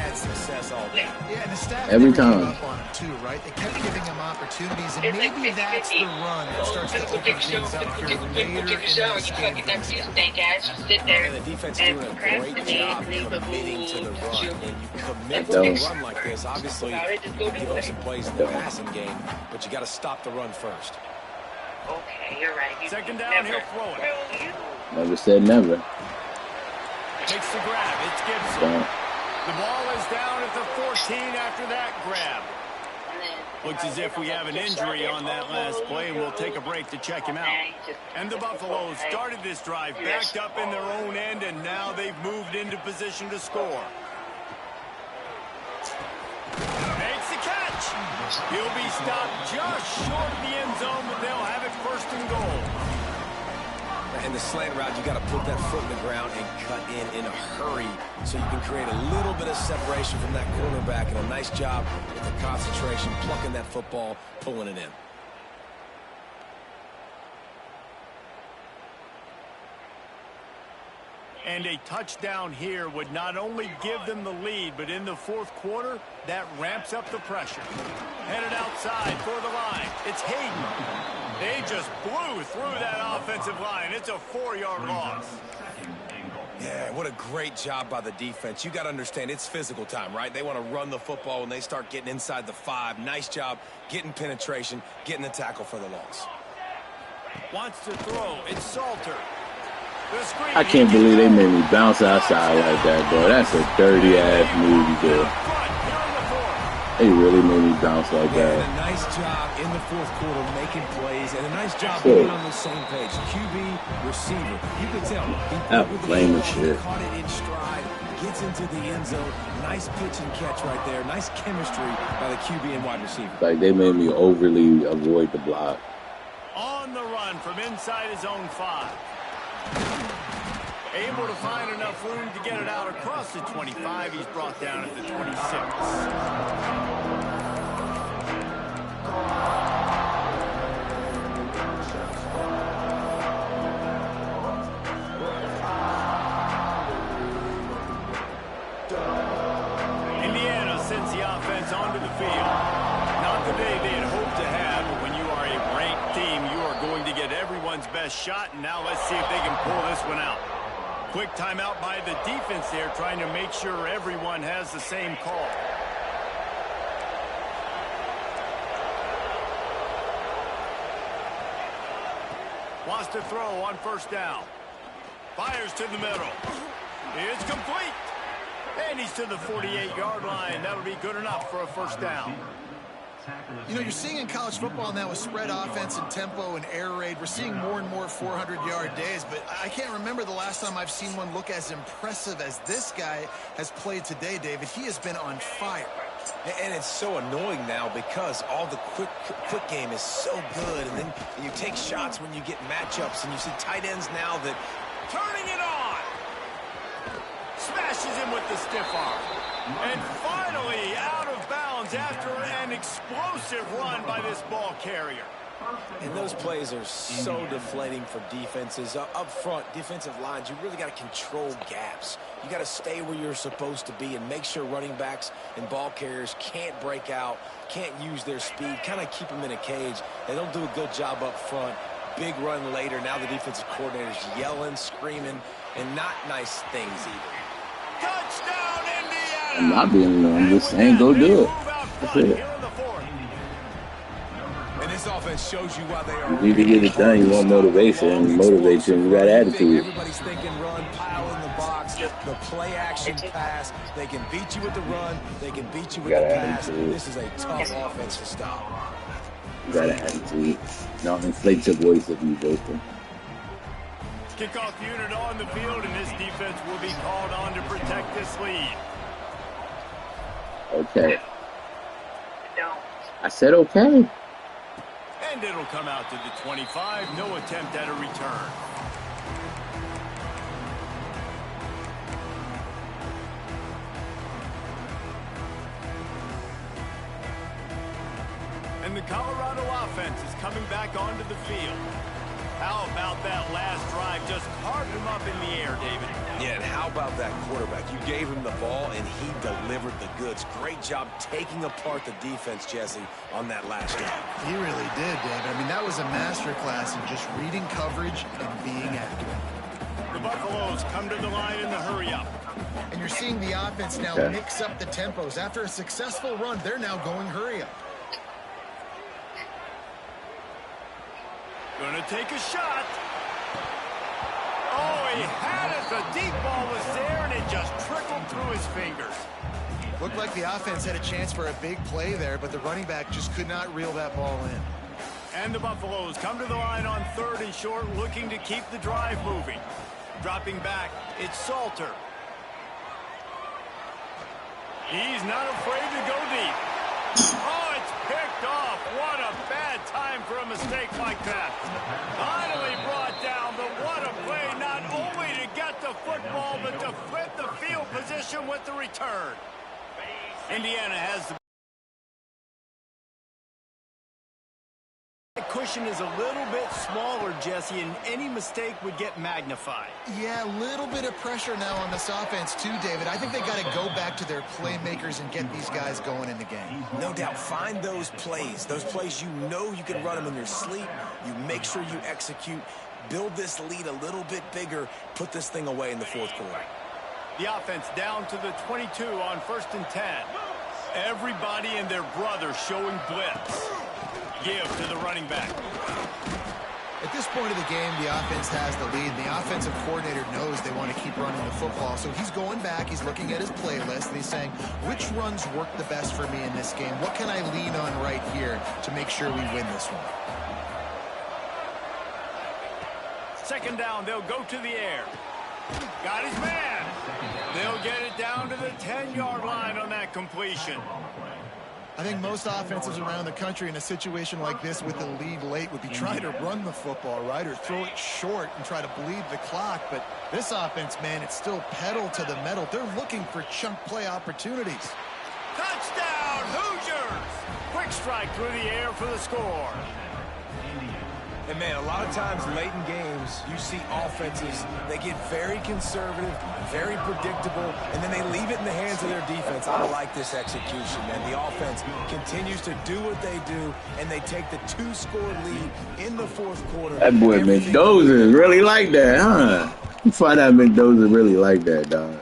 Every time.
Too, right? They kept giving him opportunities, and maybe that's the run that starts to open things up here later in this game.
And the defense is doing a great job committing to the run. When you commit to a run like this, obviously you give up some plays in the passing game, but you got to stop the run first.
Okay, you're right.
2nd down, he'll throw it.
Never said never.
Makes the grab. It's Gibson. The ball is down at the 14 after that grab. Looks as if we have an injury on that last play, and we'll take a break to check him out. And the Buffaloes started this drive backed up in their own end, and now they've moved into position to score. Makes the catch. He'll be stopped just short of the end zone, but they'll have it 1st and goal.
In the slant route, you got to put that foot in the ground and cut in a hurry so you can create a little bit of separation from that cornerback, and a nice job with the concentration, plucking that football, pulling it in.
And a touchdown here would not only give them the lead, but in the 4th quarter, that ramps up the pressure. Headed outside for the line. It's Hayden. They just blew through that offensive line. It's a 4-yard loss.
Yeah, what a great job by the defense. You got to understand, it's physical time, right? They want to run the football when they start getting inside the 5. Nice job getting penetration, getting the tackle for the loss.
Wants to throw. It's Salter.
I can't believe they made me bounce outside like that, bro. That's a dirty-ass move you did. They really made me bounce like that.
A nice job in the 4th quarter making plays, and a nice job being on the same page. QB, receiver. You could tell. He caught it in stride, gets into the end zone. Nice pitch and catch right there. Nice chemistry by the QB and wide receiver.
Like, they made me overly avoid the block.
On the run from inside his own 5. Able to find enough room to get it out across the 25. He's brought down at the 26. Indiana sends the offense onto the field. Not the day they had hoped to have, but when you are a ranked team, you are going to get everyone's best shot, and now let's see if they can pull this one out. Quick timeout by the defense there, trying to make sure everyone has the same call. Wants to throw on first down. Fires to the middle. It's complete. And he's to the 48-yard line. That'll be good enough for a first down.
You know, you're seeing in college football now with spread offense and tempo and air raid, we're seeing more and more 400-yard days, but I can't remember the last time I've seen one look as impressive as this guy has played today, David. He has been on fire.
And it's so annoying now because all the quick game is so good, and then you take shots when you get matchups, and you see tight ends now that
turning it on. Smashes him with the stiff arm. And finally out of bounds after an explosive run by this ball carrier.
And those plays are so deflating for defenses. Up front, defensive lines, you really got to control gaps. You got to stay where you're supposed to be and make sure running backs and ball carriers can't break out, can't use their speed, kind of keep them in a cage. They don't do a good job up front. Big run later. Now the defensive coordinator's yelling, screaming, and not nice things either.
Touchdown, Indiana!
I'm not being, I'm just saying, go do it. That's it.
And this offense shows you why they are.
You need to get it done. You want motivation. Motivation, you got attitude.
Everybody's thinking run, pile in the box, the play action pass. They can beat you with the run. They can beat you with the pass. This is a tough offense to stop.
You got an attitude. Now inflate your voice if you vote.
Kickoff unit on the field, and this defense will be called on to protect this lead.
Okay. I said okay.
And it'll come out to the 25. No attempt at a return. And the Colorado offense is coming back onto the field. How about that last drive? Just carved him up in the air, David.
Yeah, and how about that quarterback? You gave him the ball, and he delivered the goods. Great job taking apart the defense, Jesse, on that last drive.
He really did, David. I mean, that was a masterclass in just reading coverage and being accurate.
The Buffaloes come to the line in the hurry-up.
And you're seeing the offense now mix up the tempos. After a successful run, they're now going hurry-up.
Gonna take a shot. Oh, he had it. The deep ball was there, and it just trickled through his fingers.
Looked like the offense had a chance for a big play there, but the running back just could not reel that ball in.
And the Buffaloes come to the line on 3rd and short, looking to keep the drive moving. Dropping back, it's Salter. He's not afraid to go deep. Oh, it's picked off. What a bad time for a mistake like that. Finally brought down, but what a play, not only to get the football, but to flip the field position with the return. Indiana has the cushion is a little bit smaller, Jesse, and any mistake would get magnified.
Yeah, a little bit of pressure now on this offense too, David. I think they got to go back to their playmakers and get these guys going in the game.
No doubt. Find those plays you know you can run them in your sleep. You make sure you execute. Build this lead a little bit bigger. Put this thing away in the 4th quarter.
The offense down to the 22 on 1st and 10. Everybody and their brother showing blitz. Give to the running back.
At this point of the game, the offense has the lead. The offensive coordinator knows they want to keep running the football, so he's going back, he's looking at his playlist, and he's saying, which runs work the best for me in this game? What can I lean on right here to make sure we win this one?
2nd down, they'll go to the air. Got his man. They'll get it down to the 10-yard line on that completion.
I think most offenses around the country in a situation like this with the lead late would be trying to run the football, right, or throw it short and try to bleed the clock. But this offense, man, it's still pedal to the metal. They're looking for chunk play opportunities.
Touchdown, Hoosiers! Quick strike through the air for the score.
And, man, a lot of times late in games, you see offenses, they get very conservative, very predictable, and then they leave it in the hands of their defense. I like this execution, man. The offense continues to do what they do, and they take the 2-score lead in the fourth quarter.
That boy Mendoza is really like that, huh? You find out Mendoza really like that, dog.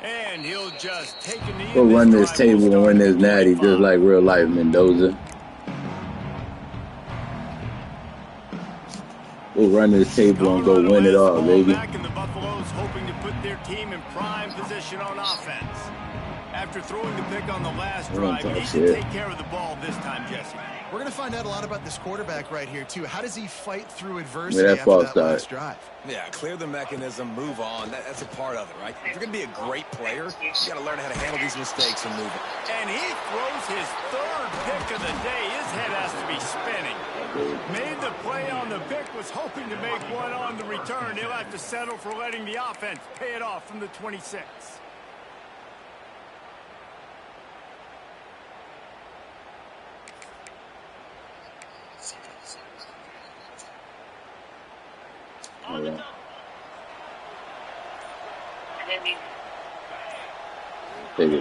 And he'll just take a knee.
Go run this table and win this natty just like real life, Mendoza. We'll run this table and go win it all, baby.
Back in the Buffaloes hoping to put their team in prime position on offense. After throwing the pick on the last drive, he needs to take care of the ball this time, Jesse.
We're going to find out a lot about this quarterback right here, too. How does he fight through adversity after that last drive?
Yeah, clear the mechanism, move on. That's a part of it, right? If you're going to be a great player, you got to learn how to handle these mistakes and move it.
And he throws his third pick of the day. His head has to be spinning. Made the play on the pick, was hoping to make one on the return. He'll have to settle for letting the offense pay it off from the 26.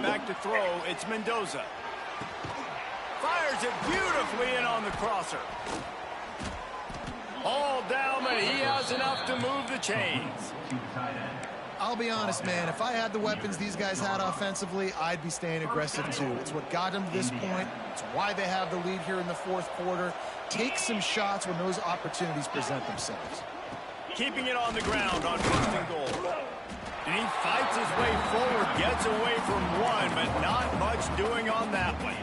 Back to throw, it's Mendoza. Fires it beautifully in on the crosser. All down, but he has enough to move the chains.
I'll be honest, man. If I had the weapons these guys had offensively, I'd be staying aggressive, too. It's what got them to this point. It's why they have the lead here in the fourth quarter. Take some shots when those opportunities present themselves.
Keeping it on the ground on first and goal. And he fights his way forward, gets away from one, but not much doing on that one.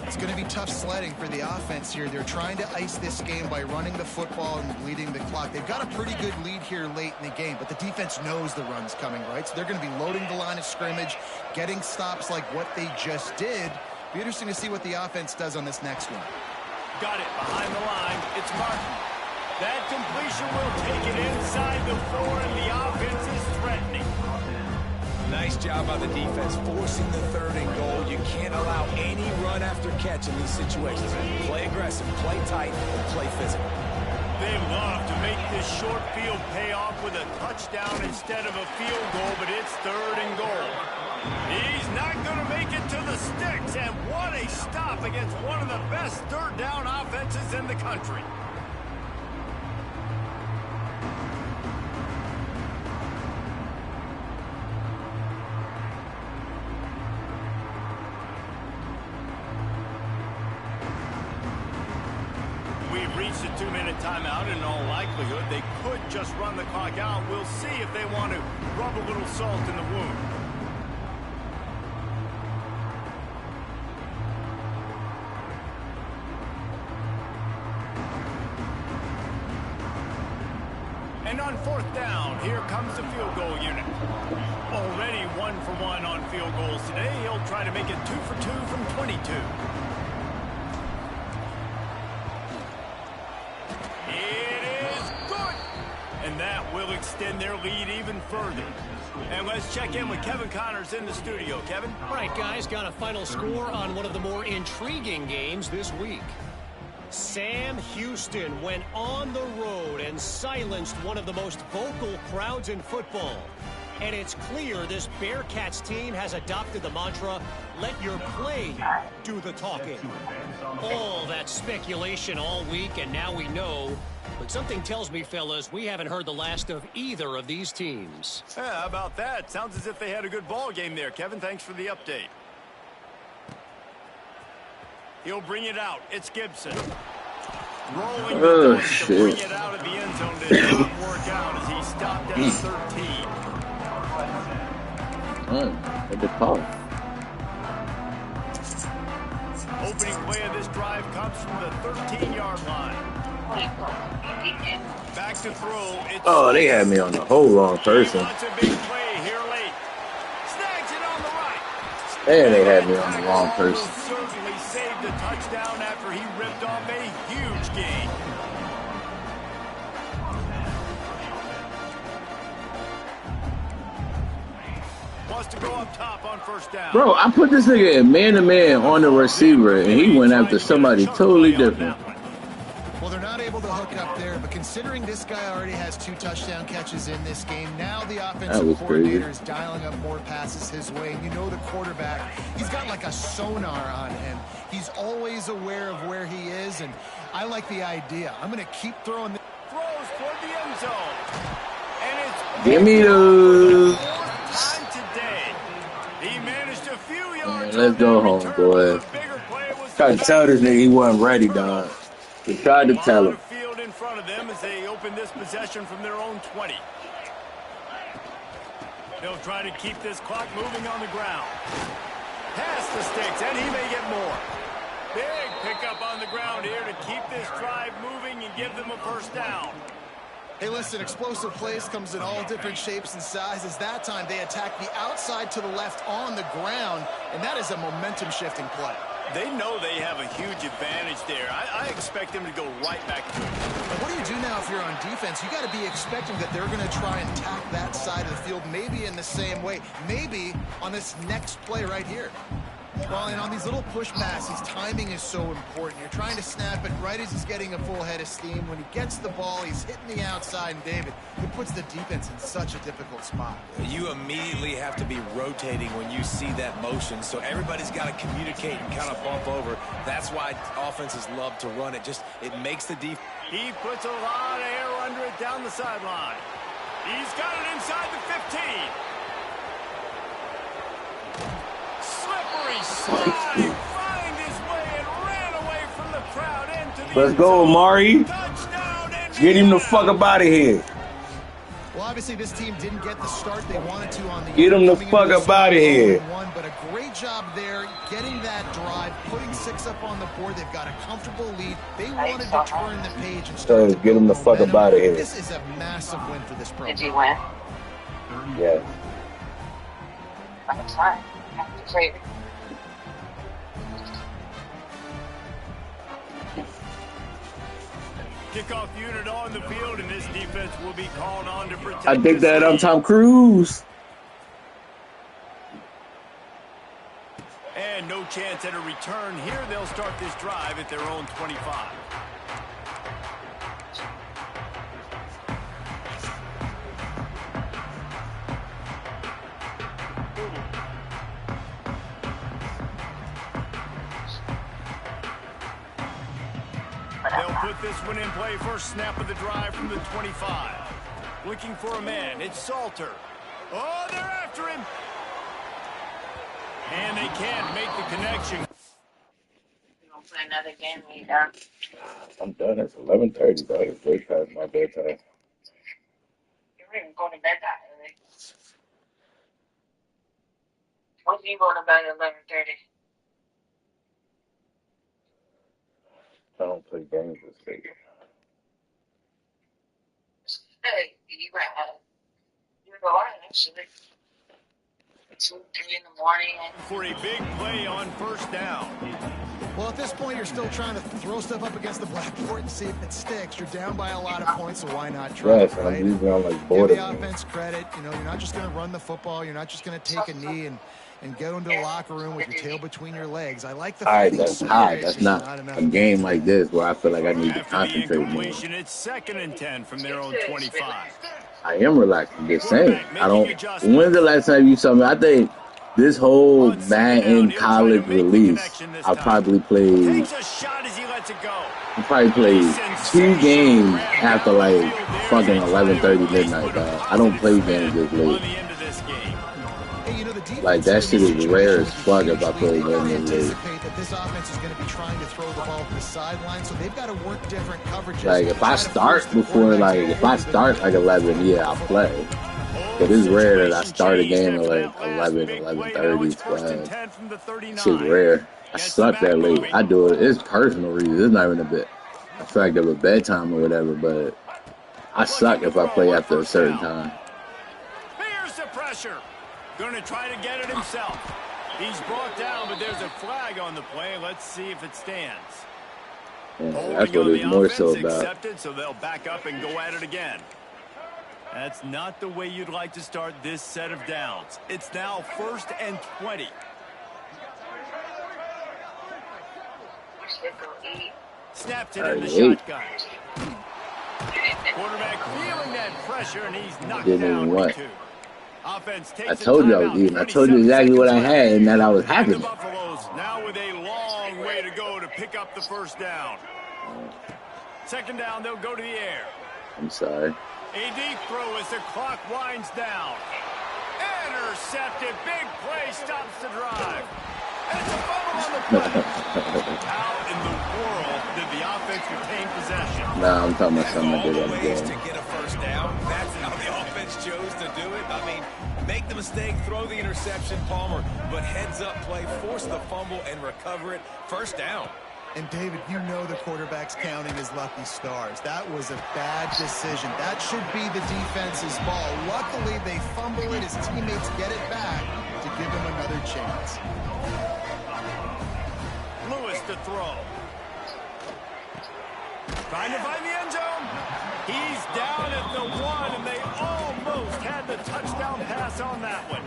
It's going to be tough sledding for the offense here. They're trying to ice this game by running the football and bleeding the clock. They've got a pretty good lead here late in the game, but the defense knows the run's coming, right? So they're going to be loading the line of scrimmage, getting stops like what they just did. Be interesting to see what the offense does on this next one.
Got it behind the line. It's Martin. That completion will take it inside the 4, and the offense is threatening.
Nice job by the defense, forcing the third and goal. You can't allow any run after catch in these situations. Play aggressive, play tight, and play physical.
They love to make this short field pay off with a touchdown instead of a field goal, but it's third and goal. He's not going to make it to the sticks, and what a stop against one of the best third down offenses in the country. Reached a 2-minute timeout, and in all likelihood, they could just run the clock out. We'll see if they want to rub a little salt in the wound. And on fourth down, here comes the field goal unit. Already 1 for 1 on field goals today. He'll try to make it 2 for 2 from 22. And that will extend their lead even further. And let's check in with Kevin Connors in the studio. Kevin?
All right, guys, got a final score on one of the more intriguing games this week. Sam Houston went on the road and silenced one of the most vocal crowds in football. And it's clear this Bearcats team has adopted the mantra, let your play do the talking. All that speculation all week, and now we know. But something tells me, fellas, we haven't heard the last of either of these teams.
Yeah, how about that? Sounds as if they had a good ball game there. Kevin, thanks for the update. He'll bring it out. It's Gibson. Rolling the dice to bring it out of the end zone did not work out as he stopped at 13.
At the call.
Opening play of this drive comes from the 13-yard line. Back to throw.
Oh, they had me on the whole wrong person.
He wants a big play here late. Snags it on the right.
And they had me on the wrong person.
Certainly saved a touchdown after he ripped off a huge gain. Wants to go up top on first down.
Bro, I put this nigga in man-to-man on the receiver, and he went after somebody totally different.
Well, they're not able to hook up there, but considering this guy already has 2 touchdown catches in this game, now the offensive coordinator is dialing up more passes his way. And you know the quarterback, he's got like a sonar on him. He's always aware of where he is, and I like the idea. I'm going to keep throwing.
Throws toward the end zone. And it's
give me the...
time today. He managed a few yards.
Let's go home, boy. Tried to tell this nigga he wasn't ready, dog. He tried to tell him.
Field in front of them as they open this possession from their own 20. They'll try to keep this clock moving on the ground. Pass the sticks, and he may get more. Big pickup on the ground here to keep this drive moving and give them a first down.
Hey, listen, explosive plays comes in all different shapes and sizes. That time they attack the outside to the left on the ground, and that is a momentum-shifting play.
They know they have a huge advantage there. I expect them to go right back to it.
Now, what do you do now if you're on defense? You got to be expecting that they're going to try and attack that side of the field, maybe in the same way, maybe on this next play right here. Well, and on these little push passes, timing is so important. You're trying to snap it right as he's getting a full head of steam. When he gets the ball, he's hitting the outside, and David, it puts the defense in such a difficult spot.
You immediately have to be rotating when you see that motion, so everybody's got to communicate and kind of bump over. That's why offenses love to run it. It makes the defense.
He puts a lot of air under it down the sideline. He's got it inside the 15. Slippery slide, find his way and ran away from the crowd into the
Let's go, Amari. Get him the fuck up out of here.
Well, obviously this team didn't get the start they wanted to on the
Get him the fuck up out of here.
But a great job there, getting that drive, putting 6 up on the board. They've got a comfortable lead. They wanted to turn the page and start to
get him the fuck up out of here.
This is a massive win for this program.
Did you win?
Yeah.
That's fine. Great.
Kickoff unit on the field, and this defense will be called on to protect.
I think that I'm Tom Cruise.
And no chance at a return here. They'll start this drive at their own 25. They'll put this one in play. First snap of the drive from the 25. Looking for a man. It's Salter. Oh, they're after him. And they can't make the connection.
You gonna play another game when you're done?
I'm done. It's 11:30, bro. It's way past my bedtime.
You didn't go to bed that early. When do you go to bed at 11:30?
I don't play games this week.
Hey, you go on actually. 2, 3 in the morning.
For a big play on first down.
Well, at this point, you're still trying to throw stuff up against the blackboard and see if it sticks. You're down by a lot of points, so why not try it, right?
I'm usually on like
Give
border.
the offense credit. You know, you're not just going to run the football. You're not just going to take a knee and go into the locker room with your tail between your legs. I like the
Alright, that's high. That's not a game like this where I feel like I need to concentrate more.
It's 2nd and 10 from their own 25.
I am relaxed. I'm just saying. I don't. When's the last time you saw me? I think this whole Madden college release, I probably played 2 games after like fucking 11:30 midnight, dog. I don't play games this late. Like that shit is rare as fuck if I play games this late.
This offense is going to be trying to throw the ball to the sideline, so they've got to work different coverages.
Like if I start before, like if I start like 11, yeah, I'll play. But it's rare that I start a game at like 11, 11:30, 12. Shit's rare. I suck that late. I do it. It's personal reasons. It's not even a fact of a bedtime or whatever, but I suck if I play after a certain time.
Here's the pressure. Going to try to get it himself. He's brought down, but there's a flag on the play. Let's see if it stands.
Yeah, that's what it's more so about.
Accepted, so they'll back up and go at it again. That's not the way you'd like to start this set of downs. It's now 1st and 20. Snapped it in the shotgun. Quarterback feeling that pressure, and he's knocked down for 2. Offense takes
I told you I was even. I told you exactly what I had and that I was happening.
The Buffaloes now with a long way to go to pick up the 1st down. 2nd down, they'll go to the air.
I'm sorry.
A deep throw as the clock winds down. Intercepted. Big play stops the drive. And it's a fumble on the play. How in the world did the offense retain possession?
Nah, I'm talking about something I did on the
ways
game.
to get a 1st down. That's how the offense chose to do it. I mean, make the mistake, throw the interception, Palmer, but heads-up play, force the fumble, and recover it. 1st down.
And, David, you know the quarterback's counting his lucky stars. That was a bad decision. That should be the defense's ball. Luckily, they fumble it. His teammates get it back to give him another chance.
Lewis to throw. Trying to find the end zone. He's down at the 1, and they almost had the touchdown pass on that one.